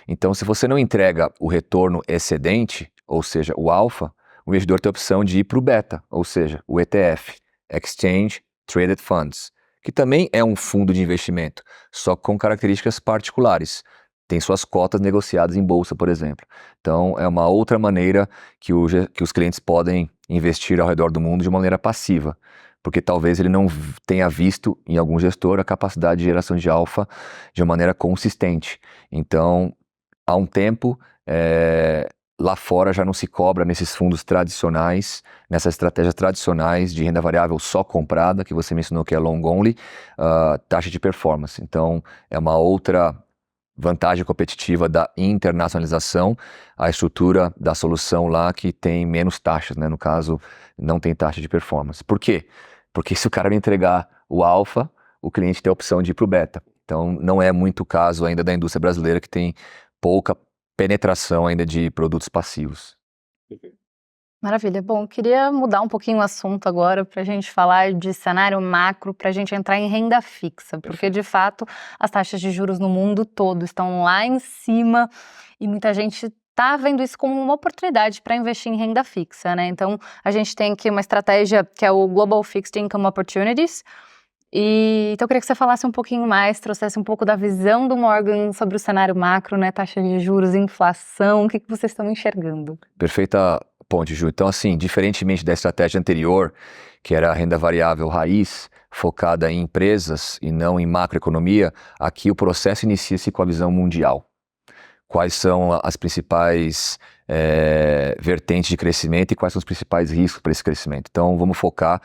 Então, se você não entrega o retorno excedente, ou seja, o alfa, o investidor tem a opção de ir para o beta, ou seja, o ETF, Exchange Traded Funds, que também é um fundo de investimento, só com características particulares. Tem suas cotas negociadas em bolsa, por exemplo. Então, é uma outra maneira que os clientes podem investir ao redor do mundo de maneira passiva, porque talvez ele não tenha visto em algum gestor a capacidade de geração de alfa de uma maneira consistente. Então, há um tempo, lá fora já não se cobra nesses fundos tradicionais, nessas estratégias tradicionais de renda variável só comprada, que você mencionou que é long only, taxa de performance. Então, é uma outra vantagem competitiva da internacionalização, a estrutura da solução lá que tem menos taxas, né? No caso, não tem taxa de performance. Por quê? Porque se o cara me entregar o alfa, o cliente tem a opção de ir para o beta. Então, não é muito o caso ainda da indústria brasileira, que tem pouca penetração ainda de produtos passivos. Maravilha. Bom, queria mudar um pouquinho o assunto agora para a gente falar de cenário macro, para a gente entrar em renda fixa, porque de fato as taxas de juros no mundo todo estão lá em cima e muita gente está vendo isso como uma oportunidade para investir em renda fixa, né? Então a gente tem aqui uma estratégia que é o Global Fixed Income Opportunities. Então eu queria que você falasse um pouquinho mais, trouxesse um pouco da visão do Morgan sobre o cenário macro, né? Taxa de juros, inflação, o que vocês estão enxergando? Perfeita ponte, Ju. Então, assim, diferentemente da estratégia anterior, que era a renda variável raiz, focada em empresas e não em macroeconomia, aqui o processo inicia-se com a visão mundial. Quais são as principais vertentes de crescimento e quais são os principais riscos para esse crescimento? Então, vamos focar,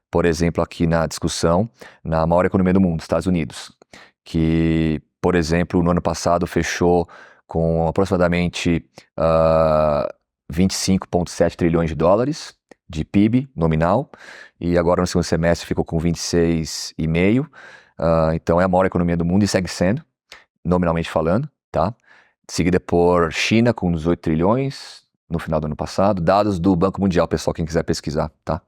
por exemplo, aqui na discussão, na maior economia do mundo, Estados Unidos, que, por exemplo, no ano passado fechou com aproximadamente 25,7 trilhões de dólares de PIB nominal, e agora no segundo semestre ficou com 26,5. Então é a maior economia do mundo e segue sendo, nominalmente falando, tá? Seguida por China com 18 trilhões no final do ano passado, dados do Banco Mundial, pessoal, quem quiser pesquisar, tá?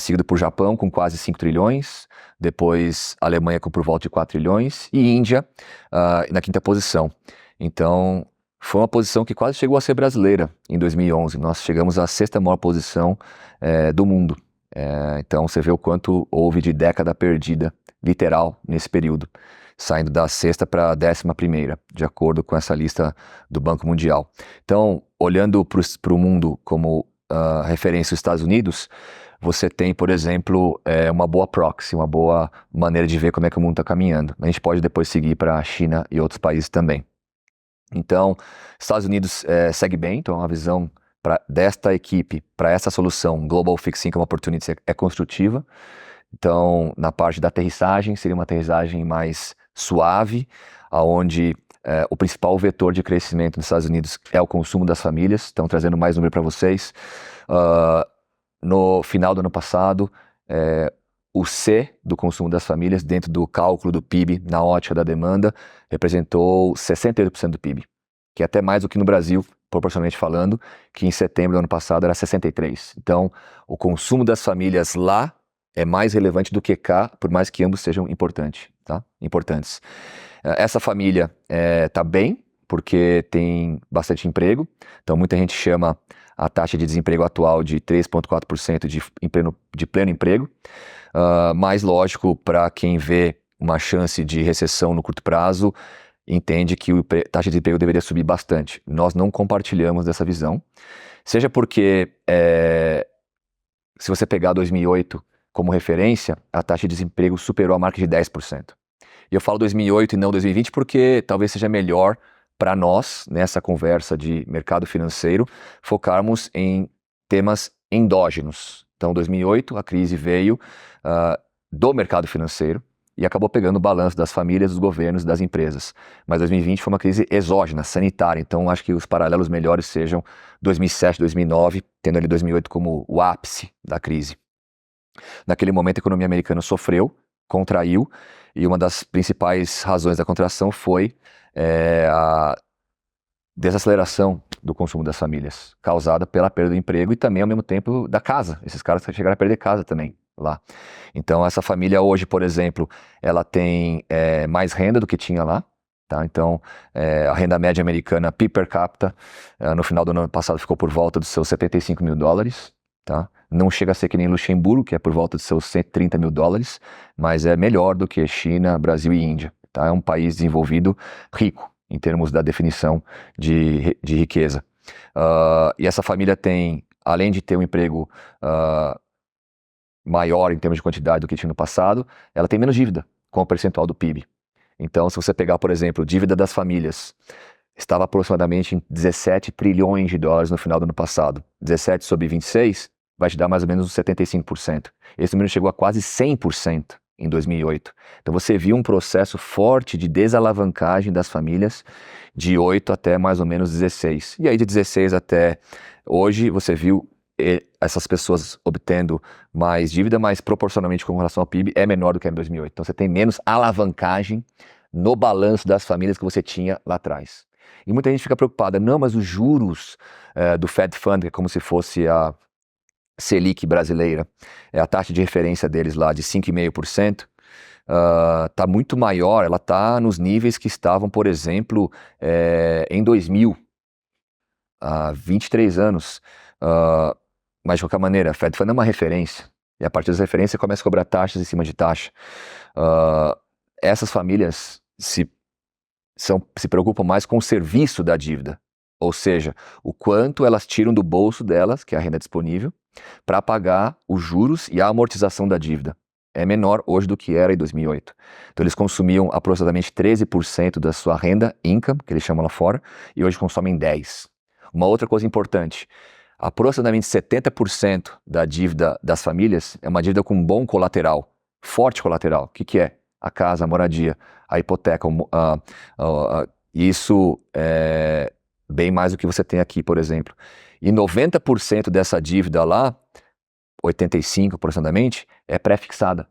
Seguido por Japão com quase 5 trilhões, depois Alemanha com por volta de 4 trilhões e Índia na quinta posição. Então, foi uma posição que quase chegou a ser brasileira em 2011. Nós chegamos à sexta maior posição do mundo. Então, você vê o quanto houve de década perdida, literal, nesse período, saindo da sexta para a 11ª, de acordo com essa lista do Banco Mundial. Então, olhando para o mundo como referência aos Estados Unidos, você tem, por exemplo, uma boa proxy, uma boa maneira de ver como é que o mundo está caminhando. A gente pode depois seguir para a China e outros países também. Então, Estados Unidos segue bem, então a visão desta equipe para essa solução Global Fixed Income Opportunities é construtiva. Então, na parte da aterrissagem, seria uma aterrissagem mais suave, onde o principal vetor de crescimento nos Estados Unidos é o consumo das famílias. Estão trazendo mais número para vocês. No final do ano passado, o C do consumo das famílias dentro do cálculo do PIB na ótica da demanda representou 68% do PIB, que é até mais do que no Brasil, proporcionalmente falando, que em setembro do ano passado era 63%. Então, o consumo das famílias lá é mais relevante do que cá, por mais que ambos sejam importantes. Essa família está bem, porque tem bastante emprego, então muita gente chama a taxa de desemprego atual de 3,4% de pleno emprego, mas lógico, para quem vê uma chance de recessão no curto prazo, entende que a taxa de desemprego deveria subir bastante. Nós não compartilhamos dessa visão, seja porque se você pegar 2008 como referência, a taxa de desemprego superou a marca de 10%. E eu falo 2008 e não 2020 porque talvez seja melhor para nós, nessa conversa de mercado financeiro, focarmos em temas endógenos. Então, 2008, a crise veio do mercado financeiro e acabou pegando o balanço das famílias, dos governos, das empresas. Mas 2020 foi uma crise exógena, sanitária. Então, acho que os paralelos melhores sejam 2007, 2009, tendo ali 2008 como o ápice da crise. Naquele momento, a economia americana sofreu, contraiu, e uma das principais razões da contração foi a desaceleração do consumo das famílias, causada pela perda do emprego e também, ao mesmo tempo, da casa. Esses caras chegaram a perder casa também lá. Então, essa família hoje, por exemplo, ela tem mais renda do que tinha lá. Tá? Então, a renda média americana, PIB per capita, no final do ano passado ficou por volta dos seus $75 mil. Tá? Não chega a ser que nem Luxemburgo, que é por volta de seus $130 mil, mas é melhor do que China, Brasil e Índia. Tá? É um país desenvolvido rico, em termos da definição de riqueza. E essa família tem, além de ter um emprego maior em termos de quantidade do que tinha no passado, ela tem menos dívida, com o percentual do PIB. Então, se você pegar, por exemplo, dívida das famílias, estava aproximadamente em 17 trilhões de dólares no final do ano passado. 17 sobre 26 vai te dar mais ou menos uns 75%. Esse número chegou a quase 100% em 2008. Então você viu um processo forte de desalavancagem das famílias de 8 até mais ou menos 16. E aí de 16 até hoje você viu essas pessoas obtendo mais dívida, mas proporcionalmente com relação ao PIB é menor do que em 2008. Então você tem menos alavancagem no balanço das famílias que você tinha lá atrás. E muita gente fica preocupada, não, mas os juros do Fed Fund, que é como se fosse a Selic brasileira, a taxa de referência deles lá de 5,5%, está muito maior, ela está nos níveis que estavam, por exemplo, em 2000, há 23 anos. Mas de qualquer maneira, a Fed Fund é uma referência, e a partir dessa referência começa a cobrar taxas em cima de taxa. Essas famílias se preocupam mais com o serviço da dívida, ou seja, o quanto elas tiram do bolso delas, que é a renda disponível, para pagar os juros e a amortização da dívida. É menor hoje do que era em 2008. Então eles consumiam aproximadamente 13% da sua renda, income, que eles chamam lá fora, e hoje consomem 10%. Uma outra coisa importante, aproximadamente 70% da dívida das famílias é uma dívida com bom colateral, forte colateral. O que é? A casa, a moradia, a hipoteca. Isso é bem mais do que você tem aqui, por exemplo. E 90% dessa dívida lá, 85% aproximadamente, é pré-fixada.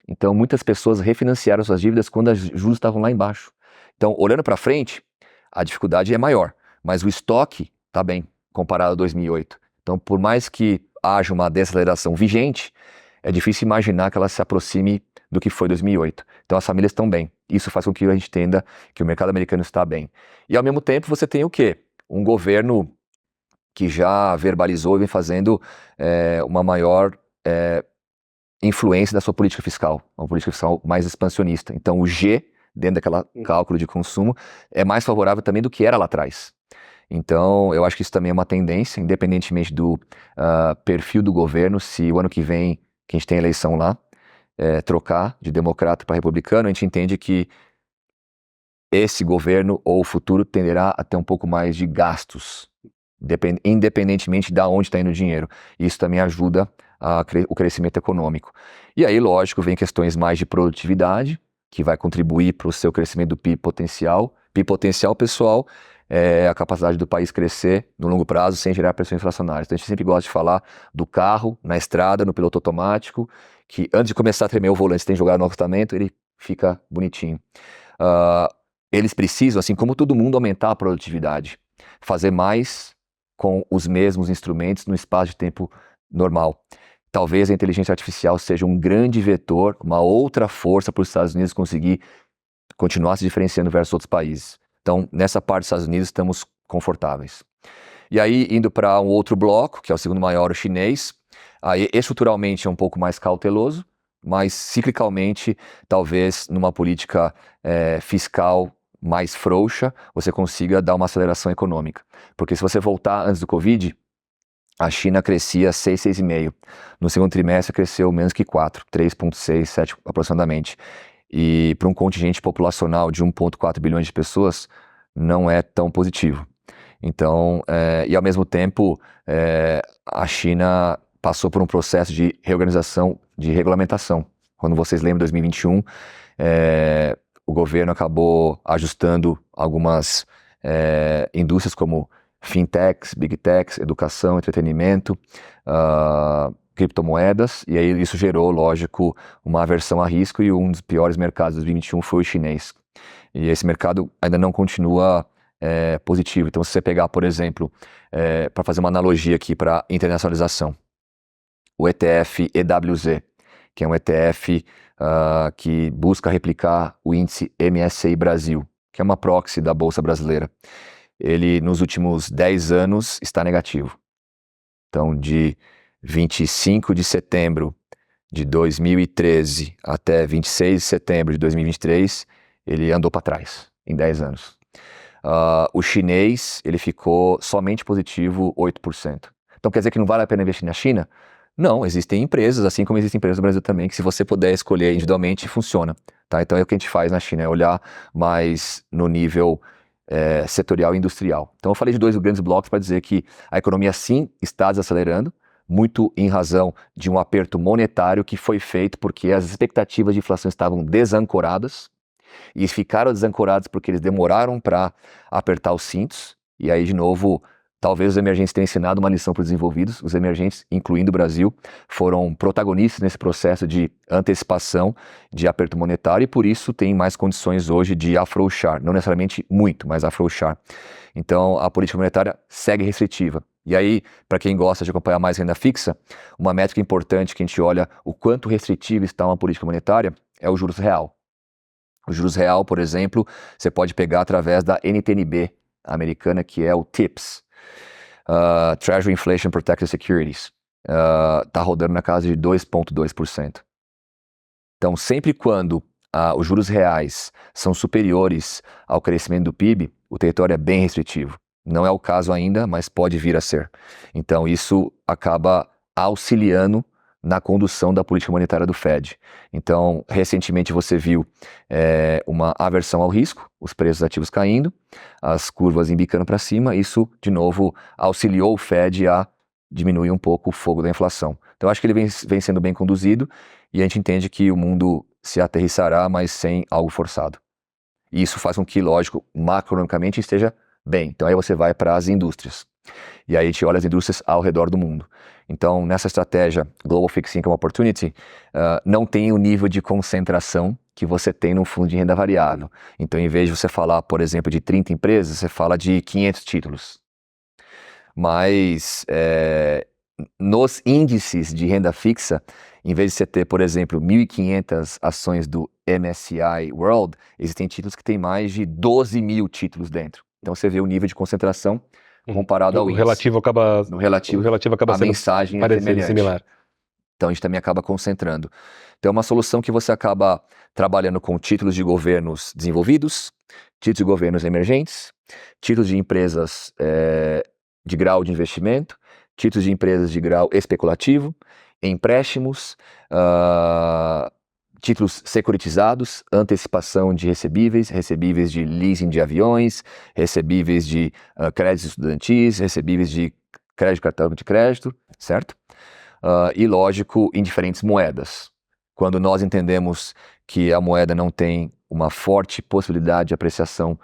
Então, muitas pessoas refinanciaram suas dívidas quando os juros estavam lá embaixo. Então, olhando para frente, a dificuldade é maior, mas o estoque está bem, comparado a 2008. Então, por mais que haja uma desaceleração vigente, é difícil imaginar que ela se aproxime do que foi 2008. Então, as famílias estão bem. Isso faz com que a gente entenda que o mercado americano está bem. E, ao mesmo tempo, você tem o quê? Um governo que já verbalizou e vem fazendo uma maior influência da sua política fiscal, uma política fiscal mais expansionista. Então, o G, dentro daquela cálculo de consumo, é mais favorável também do que era lá atrás. Então, eu acho que isso também é uma tendência, independentemente do perfil do governo, se o ano que vem, que a gente tem eleição lá, trocar de democrata para republicano, a gente entende que esse governo ou o futuro tenderá a ter um pouco mais de gastos, independentemente de onde está indo o dinheiro. Isso também ajuda o crescimento econômico. E aí, lógico, vem questões mais de produtividade, que vai contribuir para o seu crescimento do PIB potencial. PIB potencial, pessoal, é a capacidade do país crescer no longo prazo sem gerar pressões inflacionárias. Então a gente sempre gosta de falar do carro na estrada, no piloto automático, que antes de começar a tremer o volante, você tem que jogar no acostamento, ele fica bonitinho. Eles precisam, assim como todo mundo, aumentar a produtividade, fazer mais com os mesmos instrumentos no espaço de tempo normal. Talvez a inteligência artificial seja um grande vetor, uma outra força para os Estados Unidos conseguir continuar se diferenciando versus outros países. Então, nessa parte dos Estados Unidos, estamos confortáveis. E aí, indo para um outro bloco, que é o segundo maior, o chinês, aí estruturalmente é um pouco mais cauteloso, mas ciclicalmente, talvez numa política fiscal mais frouxa, você consiga dar uma aceleração econômica. Porque se você voltar antes do Covid, a China crescia 6, 6,5. No segundo trimestre cresceu menos que 4, 3,6, 7 aproximadamente. E para um contingente populacional de 1,4 bilhões de pessoas, não é tão positivo. Então, e ao mesmo tempo, a China passou por um processo de reorganização, de regulamentação. Quando vocês lembram, em 2021, o governo acabou ajustando algumas indústrias como fintechs, big techs, educação, entretenimento, criptomoedas, e aí isso gerou, lógico, uma aversão a risco, e um dos piores mercados de 2021 foi o chinês. E esse mercado ainda não continua positivo. Então, se você pegar, por exemplo, para fazer uma analogia aqui para internacionalização, o ETF EWZ, que é um ETF que busca replicar o índice MSCI Brasil, que é uma proxy da Bolsa Brasileira. Ele, nos últimos 10 anos, está negativo. Então, de 25 de setembro de 2013 até 26 de setembro de 2023, ele andou para trás, em 10 anos. O chinês, ele ficou somente positivo 8%. Então, quer dizer que não vale a pena investir na China? Não, existem empresas, assim como existem empresas no Brasil também, que se você puder escolher individualmente, funciona. Tá? Então, é o que a gente faz na China, é olhar mais no nível setorial e industrial. Então, eu falei de 2 grandes blocos para dizer que a economia, sim, está desacelerando, muito em razão de um aperto monetário que foi feito porque as expectativas de inflação estavam desancoradas, e ficaram desancorados porque eles demoraram para apertar os cintos, e aí, de novo, talvez os emergentes tenham ensinado uma lição para os desenvolvidos. Os emergentes, incluindo o Brasil, foram protagonistas nesse processo de antecipação de aperto monetário, e por isso tem mais condições hoje de afrouxar, não necessariamente muito, mas afrouxar. Então, a política monetária segue restritiva. E aí, para quem gosta de acompanhar mais renda fixa, uma métrica importante que a gente olha o quanto restritiva está uma política monetária é o juros real. O juros real, por exemplo, você pode pegar através da NTNB americana, que é o TIPS, Treasury Inflation Protected Securities. Está rodando na casa de 2,2%. Então, sempre quando os juros reais são superiores ao crescimento do PIB, o território é bem restritivo. Não é o caso ainda, mas pode vir a ser. Então, isso acaba auxiliando na condução da política monetária do Fed. Então, recentemente você viu uma aversão ao risco, os preços ativos caindo, as curvas embicando para cima, isso, de novo, auxiliou o Fed a diminuir um pouco o fogo da inflação. Então, acho que ele vem sendo bem conduzido, e a gente entende que o mundo se aterrissará, mas sem algo forçado. E isso faz com que, lógico, macroeconomicamente esteja bem. Então, aí você vai para as indústrias. E aí a gente olha as indústrias ao redor do mundo. Então, nessa estratégia Global Fixed Income Opportunity, não tem o nível de concentração que você tem num fundo de renda variável. Então, em vez de você falar, por exemplo, de 30 empresas, você fala de 500 títulos. Mas nos índices de renda fixa, em vez de você ter, por exemplo, 1.500 ações do MSCI World, existem títulos que têm mais de 12 mil títulos dentro. Então, você vê o nível de concentração comparado ao índice. No relativo acaba a sendo mensagem é semelhante. Similar. Então, a gente também acaba concentrando. Então, é uma solução que você acaba trabalhando com títulos de governos desenvolvidos, títulos de governos emergentes, títulos de empresas de grau de investimento, títulos de empresas de grau especulativo, empréstimos, títulos securitizados, antecipação de recebíveis, recebíveis de leasing de aviões, recebíveis de créditos estudantis, recebíveis de cartão de crédito, certo? E, lógico, em diferentes moedas. Quando nós entendemos que a moeda não tem uma forte possibilidade de apreciação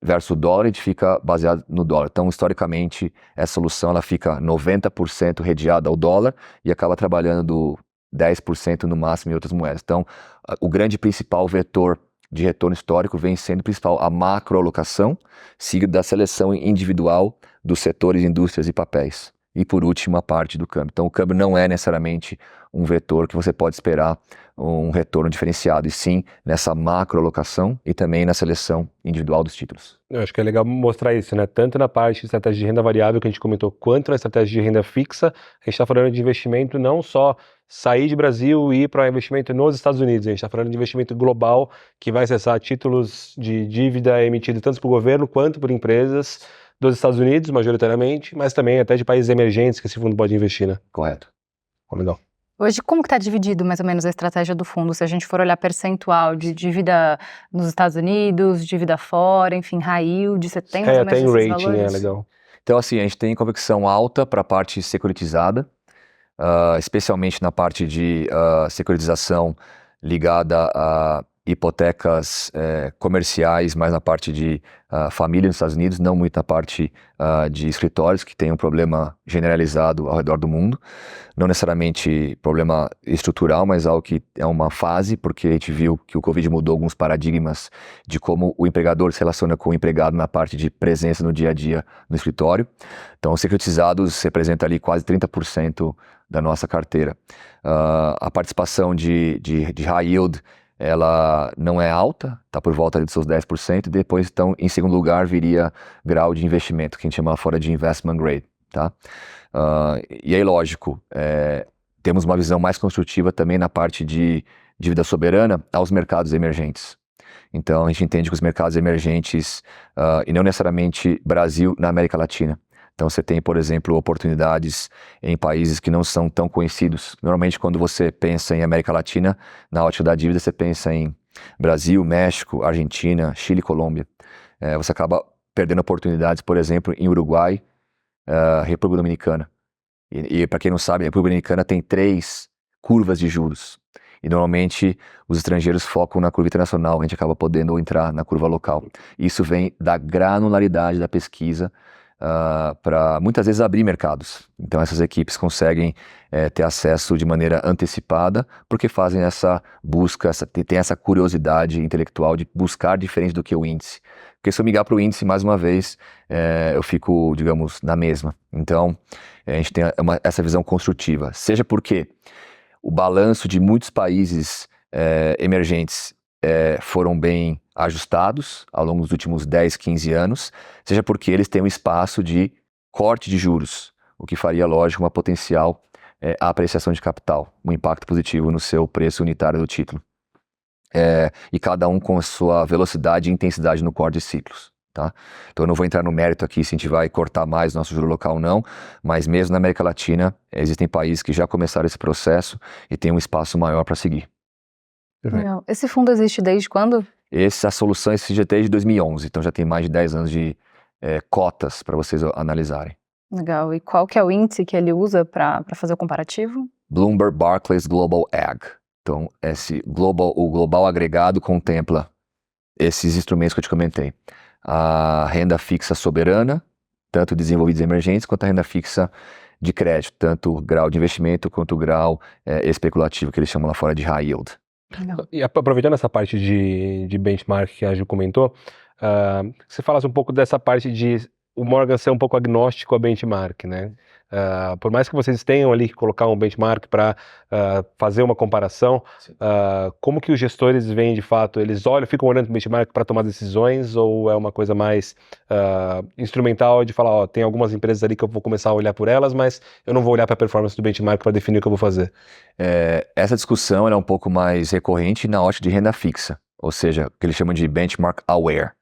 versus o dólar, a gente fica baseado no dólar. Então, historicamente, essa solução ela fica 90% redeada ao dólar e acaba trabalhando 10% no máximo em outras moedas. Então, o grande principal vetor de retorno histórico vem sendo principal a macroalocação, seguida da seleção individual dos setores, indústrias e papéis. E por último, a parte do câmbio. Então, o câmbio não é necessariamente um vetor que você pode esperar um retorno diferenciado, e sim nessa macroalocação e também na seleção individual dos títulos. Eu acho que é legal mostrar isso, né? Tanto na parte de estratégia de renda variável que a gente comentou, quanto na estratégia de renda fixa. A gente está falando de investimento não só sair de Brasil e ir para investimento nos Estados Unidos. A gente está falando de investimento global que vai acessar títulos de dívida emitidos tanto por governo quanto por empresas dos Estados Unidos, majoritariamente, mas também até de países emergentes que esse fundo pode investir, né? Correto. Legal. Hoje, como que está dividido mais ou menos a estratégia do fundo? Se a gente for olhar percentual de dívida nos Estados Unidos, dívida fora, enfim, high yield, você tem mais ou menos tem esses rating, valores? legal. Então, assim, a gente tem convicção alta para a parte securitizada, especialmente na parte de securitização ligada a hipotecas comerciais, mais na parte de família nos Estados Unidos, não muito na parte de escritórios, que tem um problema generalizado ao redor do mundo. Não necessariamente problema estrutural, mas algo que é uma fase, porque a gente viu que o Covid mudou alguns paradigmas de como o empregador se relaciona com o empregado na parte de presença no dia a dia no escritório. Então, os securitizados representam ali quase 30% da nossa carteira. A participação de high yield, ela não é alta, está por volta dos seus 10%, e depois, então, em segundo lugar, viria grau de investimento, que a gente chama fora de investment grade, tá? E aí, lógico, temos uma visão mais construtiva também na parte de dívida soberana aos mercados emergentes. Então, a gente entende que os mercados emergentes, e não necessariamente Brasil, na América Latina. Então, você tem, por exemplo, oportunidades em países que não são tão conhecidos. Normalmente, quando você pensa em América Latina, na ótica da dívida, você pensa em Brasil, México, Argentina, Chile e Colômbia. Você acaba perdendo oportunidades, por exemplo, em Uruguai, República Dominicana. E para quem não sabe, a República Dominicana tem 3 curvas de juros. E normalmente os estrangeiros focam na curva internacional, a gente acaba podendo entrar na curva local. Isso vem da granularidade da pesquisa, para muitas vezes abrir mercados. Então essas equipes conseguem ter acesso de maneira antecipada, porque fazem essa busca, tem essa curiosidade intelectual de buscar diferente do que o índice. Porque se eu migrar para o índice, mais uma vez, eu fico, digamos, na mesma. Então, a gente tem essa visão construtiva. Seja porque o balanço de muitos países emergentes foram bem ajustados ao longo dos últimos 10, 15 anos, seja porque eles têm um espaço de corte de juros, o que faria, lógico, uma potencial apreciação de capital, um impacto positivo no seu preço unitário do título. E cada um com a sua velocidade e intensidade no corte de ciclos. Tá? Então eu não vou entrar no mérito aqui se a gente vai cortar mais nosso juro local ou não, mas mesmo na América Latina, existem países que já começaram esse processo e tem um espaço maior para seguir. Legal. Esse fundo existe desde quando? Essa solução existe desde 2011, então já tem mais de 10 anos de cotas para vocês analisarem. Legal. E qual que é o índice que ele usa para fazer o comparativo? Bloomberg Barclays Global Ag. Então, o global agregado contempla esses instrumentos que eu te comentei. A renda fixa soberana, tanto desenvolvidos e emergentes, quanto a renda fixa de crédito, tanto o grau de investimento quanto o grau especulativo, que eles chamam lá fora de high yield. Legal. E aproveitando essa parte de benchmark que a Ju comentou, você falasse um pouco dessa parte de o Morgan ser um pouco agnóstico a benchmark, né? Por mais que vocês tenham ali que colocar um benchmark para fazer uma comparação, como que os gestores veem de fato? Eles ficam olhando para o benchmark para tomar decisões, ou é uma coisa mais instrumental de falar, tem algumas empresas ali que eu vou começar a olhar por elas, mas eu não vou olhar para a performance do benchmark para definir o que eu vou fazer? Essa discussão é um pouco mais recorrente na ótica de renda fixa, ou seja, o que eles chamam de benchmark aware.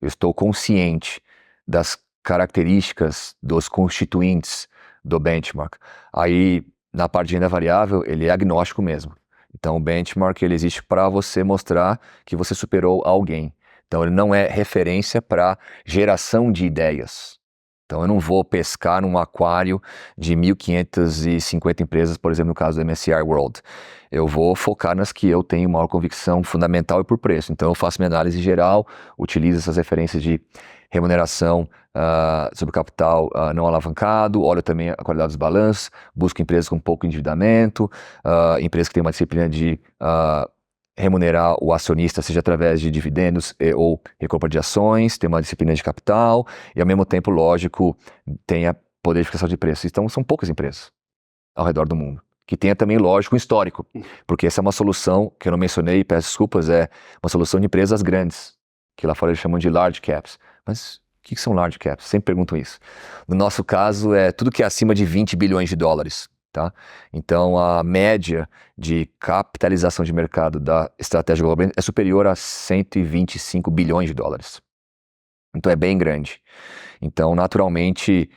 Eu estou consciente das características dos constituintes do benchmark. Aí, na parte de renda variável, ele é agnóstico mesmo. Então, o benchmark ele existe para você mostrar que você superou alguém. Então, ele não é referência para geração de ideias. Então, eu não vou pescar num aquário de 1.550 empresas, por exemplo, no caso do MSCI World. Eu vou focar nas que eu tenho maior convicção fundamental e por preço. Então, eu faço minha análise geral, utilizo essas referências de remuneração sobre capital não alavancado, olho também a qualidade dos balanços, busco empresas com pouco endividamento, empresas que têm uma disciplina de remunerar o acionista, seja através de dividendos ou recompra de ações, tem uma disciplina de capital e, ao mesmo tempo, lógico, tenha poder de fixação de preços. Então, são poucas empresas ao redor do mundo. Que tenha também, lógico, um histórico, porque essa é uma solução, que eu não mencionei, peço desculpas, é uma solução de empresas grandes, que lá fora eles chamam de large caps. Mas o que são large caps? Sempre perguntam isso. No nosso caso, é tudo que é acima de 20 bilhões de dólares. Tá? Então, a média de capitalização de mercado da estratégia global é superior a 125 bilhões de dólares. Então, é bem grande. Então, naturalmente,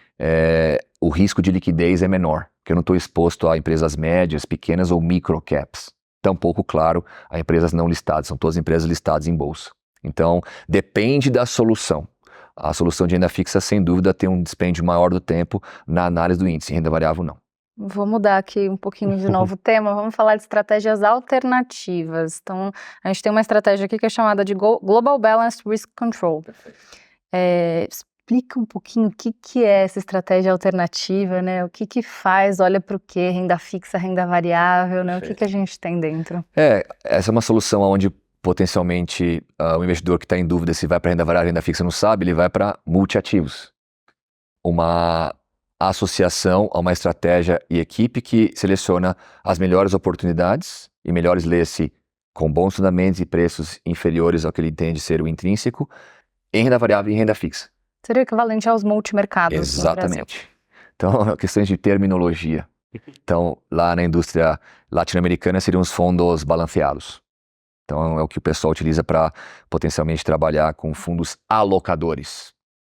o risco de liquidez é menor, porque eu não estou exposto a empresas médias, pequenas ou micro caps. Tampouco, claro, a empresas não listadas, são todas empresas listadas em bolsa. Então, depende da solução. A solução de renda fixa, sem dúvida, tem um dispêndio maior do tempo na análise do índice, renda variável não. Vou mudar aqui um pouquinho de novo o tema, vamos falar de estratégias alternativas. Então, a gente tem uma estratégia aqui que é chamada de Global Balanced Risk Control. Explica um pouquinho o que é essa estratégia alternativa, né? O que faz, olha para o quê? Renda fixa, renda variável, né? O que a gente tem dentro? Essa é uma solução onde potencialmente o investidor que está em dúvida se vai para renda variável ou renda fixa não sabe, ele vai para multiativos. Uma associação a uma estratégia e equipe que seleciona as melhores oportunidades e melhores lê-se com bons fundamentos e preços inferiores ao que ele entende ser o intrínseco em renda variável e em renda fixa. Seria o equivalente aos multimercados. Exatamente. Então, questões de terminologia. Então, lá na indústria latino-americana seriam os fundos balanceados. Então, é o que o pessoal utiliza para potencialmente trabalhar com fundos alocadores.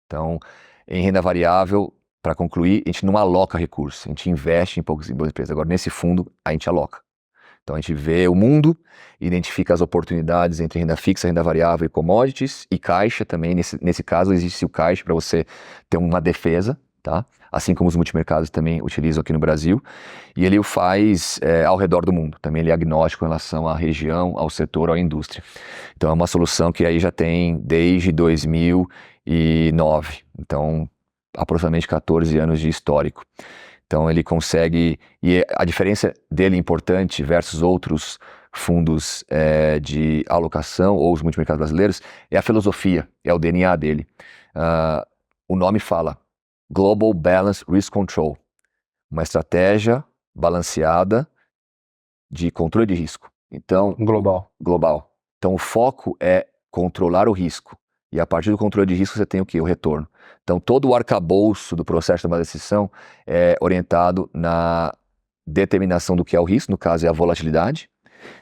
Então, em renda variável, para concluir, a gente não aloca recursos, a gente investe em poucas empresas. Agora, nesse fundo, a gente aloca. Então, a gente vê o mundo, identifica as oportunidades entre renda fixa, renda variável e commodities, e caixa também. Nesse caso, existe o caixa para você ter uma defesa, tá? Assim como os multimercados também utilizam aqui no Brasil. E ele o faz ao redor do mundo. Também ele é agnóstico em relação à região, ao setor, à indústria. Então, é uma solução que aí já tem desde 2009. Então, aproximadamente 14 anos de histórico. Então ele consegue, e a diferença dele importante versus outros fundos de alocação ou os multimercados brasileiros é a filosofia, é o DNA dele. O nome fala Global Balanced Risk Control, uma estratégia balanceada de controle de risco. Então, global. Então o foco é controlar o risco. E a partir do controle de risco você tem o quê? O retorno. Então todo o arcabouço do processo de uma decisão é orientado na determinação do que é o risco, no caso é a volatilidade,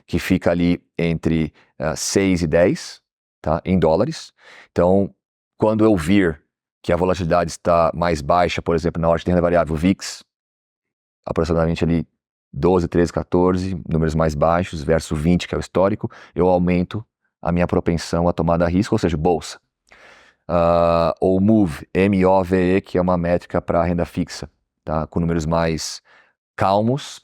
que fica ali entre 6 e 10, tá? Em dólares. Então, quando eu vir que a volatilidade está mais baixa, por exemplo, na hora de renda variável VIX, aproximadamente ali 12, 13, 14, números mais baixos, versus 20, que é o histórico, eu aumento a minha propensão a tomar risco, ou seja, bolsa. Ou MOVE, M-O-V-E, que é uma métrica para renda fixa, tá? Com números mais calmos,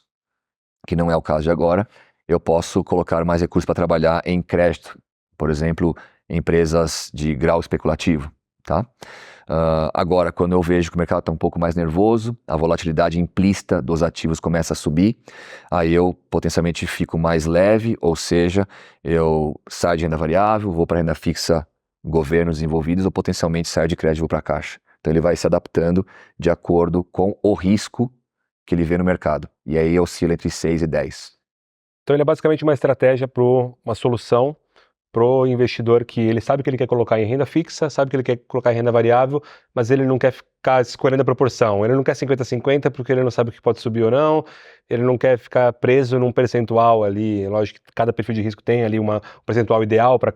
que não é o caso de agora, eu posso colocar mais recursos para trabalhar em crédito, por exemplo, empresas de grau especulativo, tá? Agora, quando eu vejo que o mercado está um pouco mais nervoso, a volatilidade implícita dos ativos começa a subir, aí eu potencialmente fico mais leve, ou seja, eu saio de renda variável, vou para renda fixa, governos envolvidos, ou potencialmente saio de crédito e vou para a caixa. Então ele vai se adaptando de acordo com o risco que ele vê no mercado. E aí oscila entre 6 e 10. Então ele é basicamente uma estratégia para uma solução para o investidor que ele sabe que ele quer colocar em renda fixa, sabe que ele quer colocar em renda variável, mas ele não quer ficar escolhendo a proporção. Ele não quer 50-50 porque ele não sabe o que pode subir ou não, ele não quer ficar preso num percentual ali. Lógico que cada perfil de risco tem ali um percentual ideal para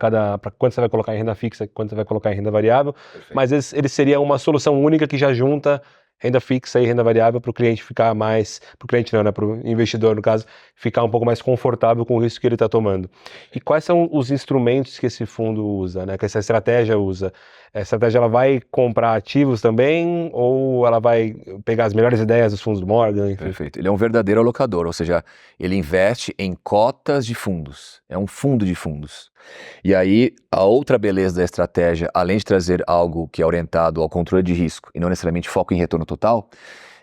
quanto você vai colocar em renda fixa e quanto você vai colocar em renda variável. Perfeito. Mas ele seria uma solução única que já junta renda fixa e renda variável para o cliente ficar mais, para o cliente não, né, para o investidor, no caso, ficar um pouco mais confortável com o risco que ele está tomando. E quais são os instrumentos que esse fundo usa, né, que essa estratégia usa? A estratégia ela vai comprar ativos também ou ela vai pegar as melhores ideias dos fundos do Morgan? Enfim? Perfeito. Ele é um verdadeiro alocador, ou seja, ele investe em cotas de fundos. É um fundo de fundos. E aí, a outra beleza da estratégia, além de trazer algo que é orientado ao controle de risco e não necessariamente foco em retorno total,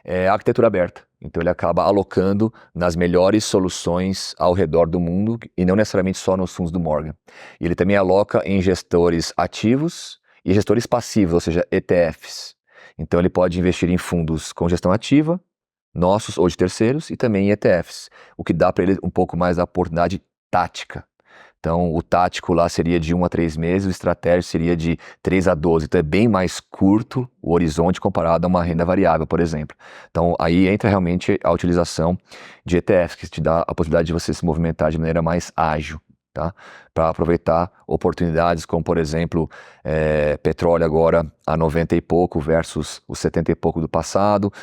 é a arquitetura aberta. Então ele acaba alocando nas melhores soluções ao redor do mundo e não necessariamente só nos fundos do Morgan. E ele também aloca em gestores ativos e gestores passivos, ou seja, ETFs. Então ele pode investir em fundos com gestão ativa, nossos ou de terceiros, e também em ETFs, o que dá para ele um pouco mais da oportunidade tática. Então, o tático lá seria de 1 a 3 meses, o estratégico seria de 3 a 12. Então, é bem mais curto o horizonte comparado a uma renda variável, por exemplo. Então, aí entra realmente a utilização de ETFs, que te dá a possibilidade de você se movimentar de maneira mais ágil, tá? Para aproveitar oportunidades como, por exemplo, petróleo agora a 90 e pouco versus os 70 e pouco do passado,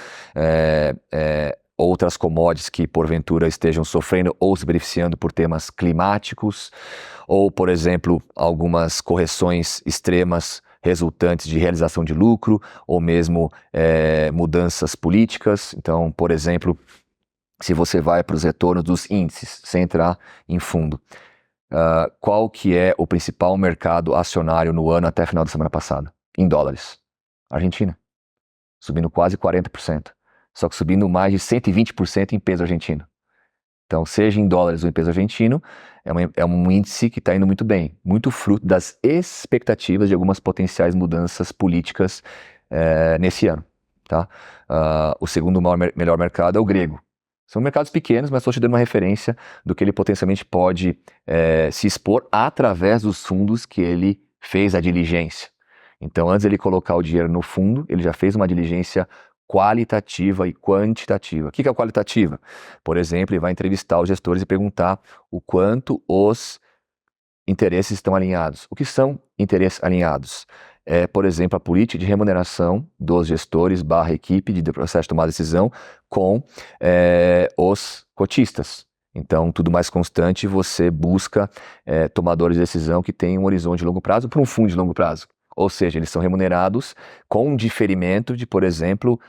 outras commodities que porventura estejam sofrendo ou se beneficiando por temas climáticos, ou, por exemplo, algumas correções extremas resultantes de realização de lucro, ou mesmo mudanças políticas. Então, por exemplo, se você vai para os retornos dos índices, sem entrar em fundo, qual que é o principal mercado acionário no ano até final da semana passada? Em dólares. Argentina, subindo quase 40%. Só que subindo mais de 120% em peso argentino. Então, seja em dólares ou em peso argentino, é um índice que está indo muito bem, muito fruto das expectativas de algumas potenciais mudanças políticas nesse ano. Tá? O segundo melhor mercado é o grego. São mercados pequenos, mas estou te dando uma referência do que ele potencialmente pode se expor através dos fundos que ele fez a diligência. Então, antes de ele colocar o dinheiro no fundo, ele já fez uma diligência qualitativa e quantitativa. O que é a qualitativa? Por exemplo, ele vai entrevistar os gestores e perguntar o quanto os interesses estão alinhados. O que são interesses alinhados? Por exemplo, a política de remuneração dos gestores / equipe de processo de tomar decisão com os cotistas. Então, tudo mais constante, você busca tomadores de decisão que tenham um horizonte de longo prazo para um fundo de longo prazo. Ou seja, eles são remunerados com um diferimento de, por exemplo,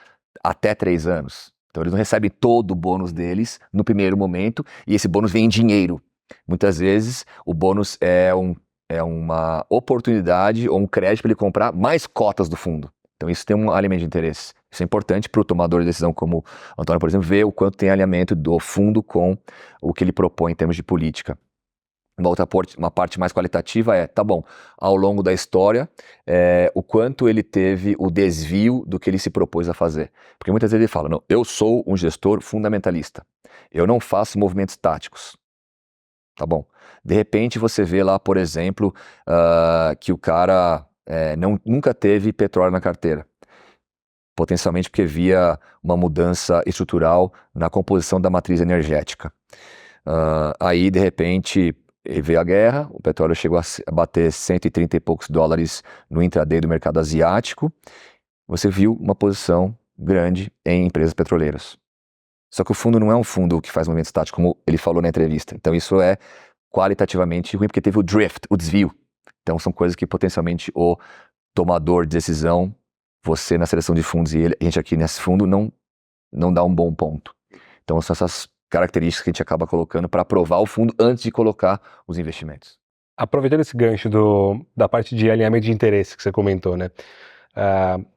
até 3 anos. Então, eles não recebem todo o bônus deles no primeiro momento e esse bônus vem em dinheiro. Muitas vezes, o bônus é uma oportunidade ou um crédito para ele comprar mais cotas do fundo. Então, isso tem um alinhamento de interesse. Isso é importante para o tomador de decisão, como o Antônio, por exemplo, ver o quanto tem alinhamento do fundo com o que ele propõe em termos de política. Uma parte mais qualitativa tá bom, ao longo da história, o quanto ele teve o desvio do que ele se propôs a fazer. Porque muitas vezes ele fala, não, eu sou um gestor fundamentalista, eu não faço movimentos táticos. Tá bom. De repente você vê lá, por exemplo, que o cara nunca teve petróleo na carteira. Potencialmente porque via uma mudança estrutural na composição da matriz energética. Aí, de repente, veio a guerra, o petróleo chegou a bater 130 e poucos dólares no intraday do mercado asiático. Você viu uma posição grande em empresas petroleiras. Só que o fundo não é um fundo que faz movimentos táticos, como ele falou na entrevista. Então isso é qualitativamente ruim, porque teve o drift, o desvio. Então são coisas que potencialmente o tomador de decisão, você na seleção de fundos e a gente aqui nesse fundo, não dá um bom ponto. Então são essas características que a gente acaba colocando para aprovar o fundo antes de colocar os investimentos. Aproveitando esse gancho da parte de alinhamento de interesse que você comentou, né?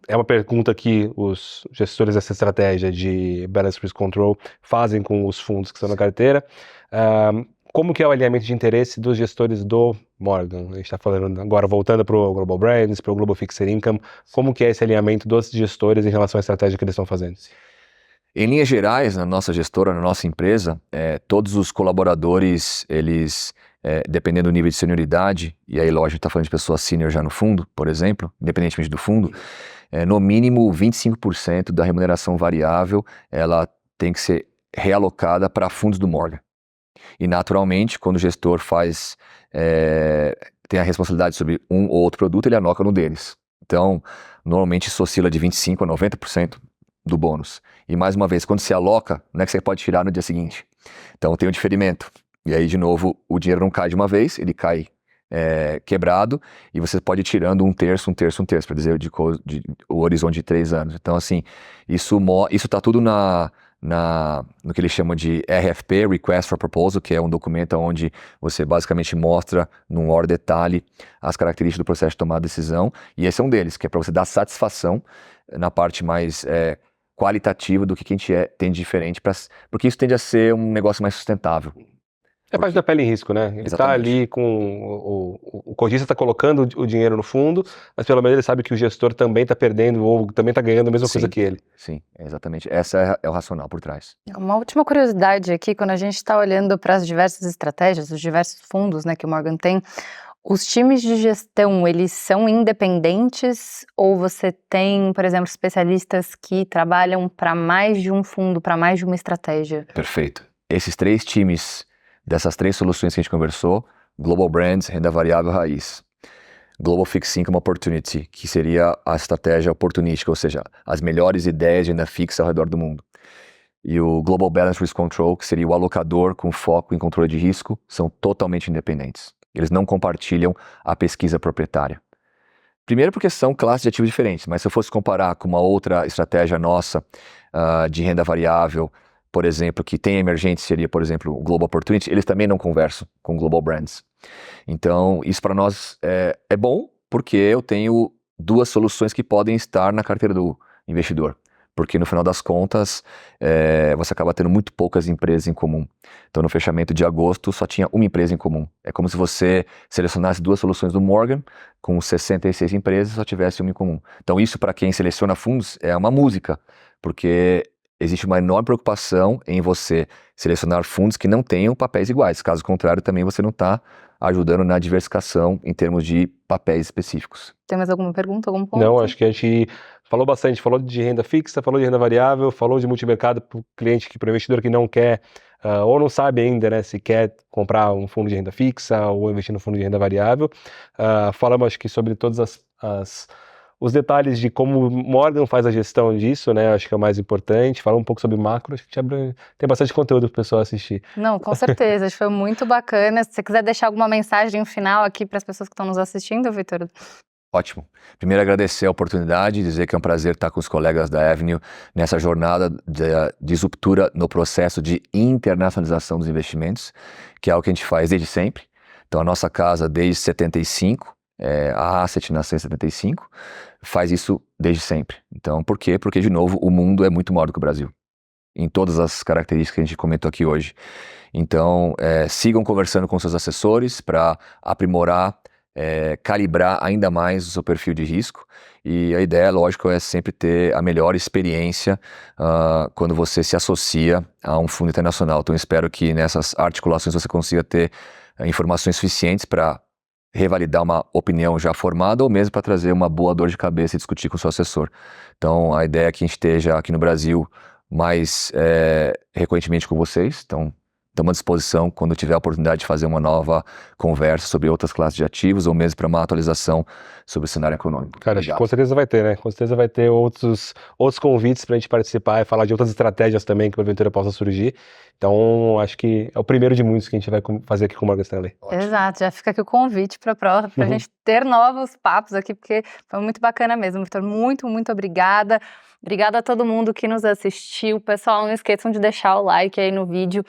É uma pergunta que os gestores dessa estratégia de Balance Risk Control fazem com os fundos que estão na carteira. Como que é o alinhamento de interesse dos gestores do Morgan? A gente está falando agora, voltando para o Global Brands, para o Global Fixed Income. Como que é esse alinhamento dos gestores em relação à estratégia que eles estão fazendo? Em linhas gerais, na nossa gestora, na nossa empresa, todos os colaboradores, eles, dependendo do nível de senioridade, e aí lógico, está falando de pessoas senior já no fundo, por exemplo, independentemente do fundo, no mínimo 25% da remuneração variável, ela tem que ser realocada para fundos do Morgan. E naturalmente, quando o gestor tem a responsabilidade sobre um ou outro produto, ele aloca no deles. Então, normalmente isso oscila de 25% a 90% do bônus. E mais uma vez, quando se aloca, não é que você pode tirar no dia seguinte. Então tem um diferimento. E aí, de novo, o dinheiro não cai de uma vez, ele cai quebrado, e você pode ir tirando um terço, para dizer o horizonte de 3 anos. Então, assim, isso está tudo no que eles chamam de RFP, Request for Proposal, que é um documento onde você basicamente mostra num maior detalhe as características do processo de tomar decisão, e esse é um deles, que é para você dar satisfação na parte mais qualitativa do que a gente tem de diferente, porque isso tende a ser um negócio mais sustentável. É parte da pele em risco, né? Ele está ali com... O cotista está colocando o dinheiro no fundo, mas pelo menos ele sabe que o gestor também está perdendo ou também está ganhando a mesma coisa que ele. Sim, exatamente. Essa é o racional por trás. Uma última curiosidade aqui, quando a gente está olhando para as diversas estratégias, os diversos fundos, né, que o Morgan tem, os times de gestão, eles são independentes ou você tem, por exemplo, especialistas que trabalham para mais de um fundo, para mais de uma estratégia? Perfeito. Esses 3 times, dessas 3 soluções que a gente conversou, Global Brands, renda variável raiz. Global Fixed Income Opportunity, que seria a estratégia oportunística, ou seja, as melhores ideias de renda fixa ao redor do mundo. E o Global Balance Risk Control, que seria o alocador com foco em controle de risco, são totalmente independentes. Eles não compartilham a pesquisa proprietária. Primeiro porque são classes de ativos diferentes, mas se eu fosse comparar com uma outra estratégia nossa de renda variável, por exemplo, que tem emergente, seria, por exemplo, o Global Opportunity, eles também não conversam com Global Brands. Então, isso para nós é bom, porque eu tenho 2 soluções que podem estar na carteira do investidor. Porque no final das contas, você acaba tendo muito poucas empresas em comum. Então, no fechamento de agosto, só tinha uma empresa em comum. É como se você selecionasse 2 soluções do Morgan, com 66 empresas, só tivesse uma em comum. Então, isso para quem seleciona fundos é uma música, porque existe uma enorme preocupação em você selecionar fundos que não tenham papéis iguais. Caso contrário, também você não está ajudando na diversificação em termos de papéis específicos. Tem mais alguma pergunta, algum ponto? Não, acho que a gente falou bastante, falou de renda fixa, falou de renda variável, falou de multimercado para o cliente, para o investidor que não quer ou não sabe ainda, né, se quer comprar um fundo de renda fixa ou investir no fundo de renda variável. Falamos, acho que, sobre todas os detalhes de como o Morgan faz a gestão disso, né? Acho que é o mais importante. Falar um pouco sobre macro, acho que tem bastante conteúdo para o pessoal assistir. Não, com certeza, acho que foi muito bacana. Se você quiser deixar alguma mensagem final aqui para as pessoas que estão nos assistindo, Vitor. Ótimo. Primeiro, agradecer a oportunidade, dizer que é um prazer estar com os colegas da Avenue nessa jornada de ruptura no processo de internacionalização dos investimentos, que é o que a gente faz desde sempre. Então, a nossa casa, desde 75, a Asset nasceu em 75, faz isso desde sempre. Então, por quê? Porque, de novo, o mundo é muito maior do que o Brasil, em todas as características que a gente comentou aqui hoje. Então, sigam conversando com seus assessores para aprimorar, calibrar ainda mais o seu perfil de risco. E a ideia, lógico, é sempre ter a melhor experiência quando você se associa a um fundo internacional. Então, eu espero que nessas articulações você consiga ter informações suficientes para revalidar uma opinião já formada ou mesmo para trazer uma boa dor de cabeça e discutir com o seu assessor. Então, a ideia é que a gente esteja aqui no Brasil mais recorrentemente com vocês. Então, estamos à disposição quando tiver a oportunidade de fazer uma nova conversa sobre outras classes de ativos ou mesmo para uma atualização sobre o cenário econômico. Cara, acho que com certeza vai ter, né? Com certeza vai ter outros convites para a gente participar e falar de outras estratégias também que porventura possa surgir. Então, acho que é o primeiro de muitos que a gente vai fazer aqui com o Morgan Stanley. Ótimo. Exato, já fica aqui o convite para a gente ter novos papos aqui, porque foi muito bacana mesmo, Vitor. Muito, muito obrigada. Obrigada a todo mundo que nos assistiu. Pessoal, não esqueçam de deixar o like aí no vídeo.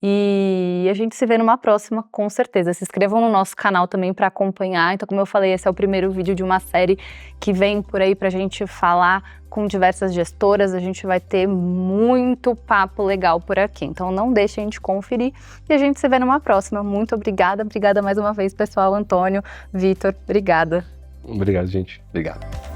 E a gente se vê numa próxima, com certeza. Se inscrevam no nosso canal também para acompanhar. Então, como eu falei, esse é o primeiro vídeo de uma série que vem por aí para a gente falar com diversas gestoras. A gente vai ter muito papo legal por aqui. Então, não deixem de conferir. E a gente se vê numa próxima. Muito obrigada. Obrigada mais uma vez, pessoal. Antônio, Vitor, obrigada. Obrigado, gente. Obrigado.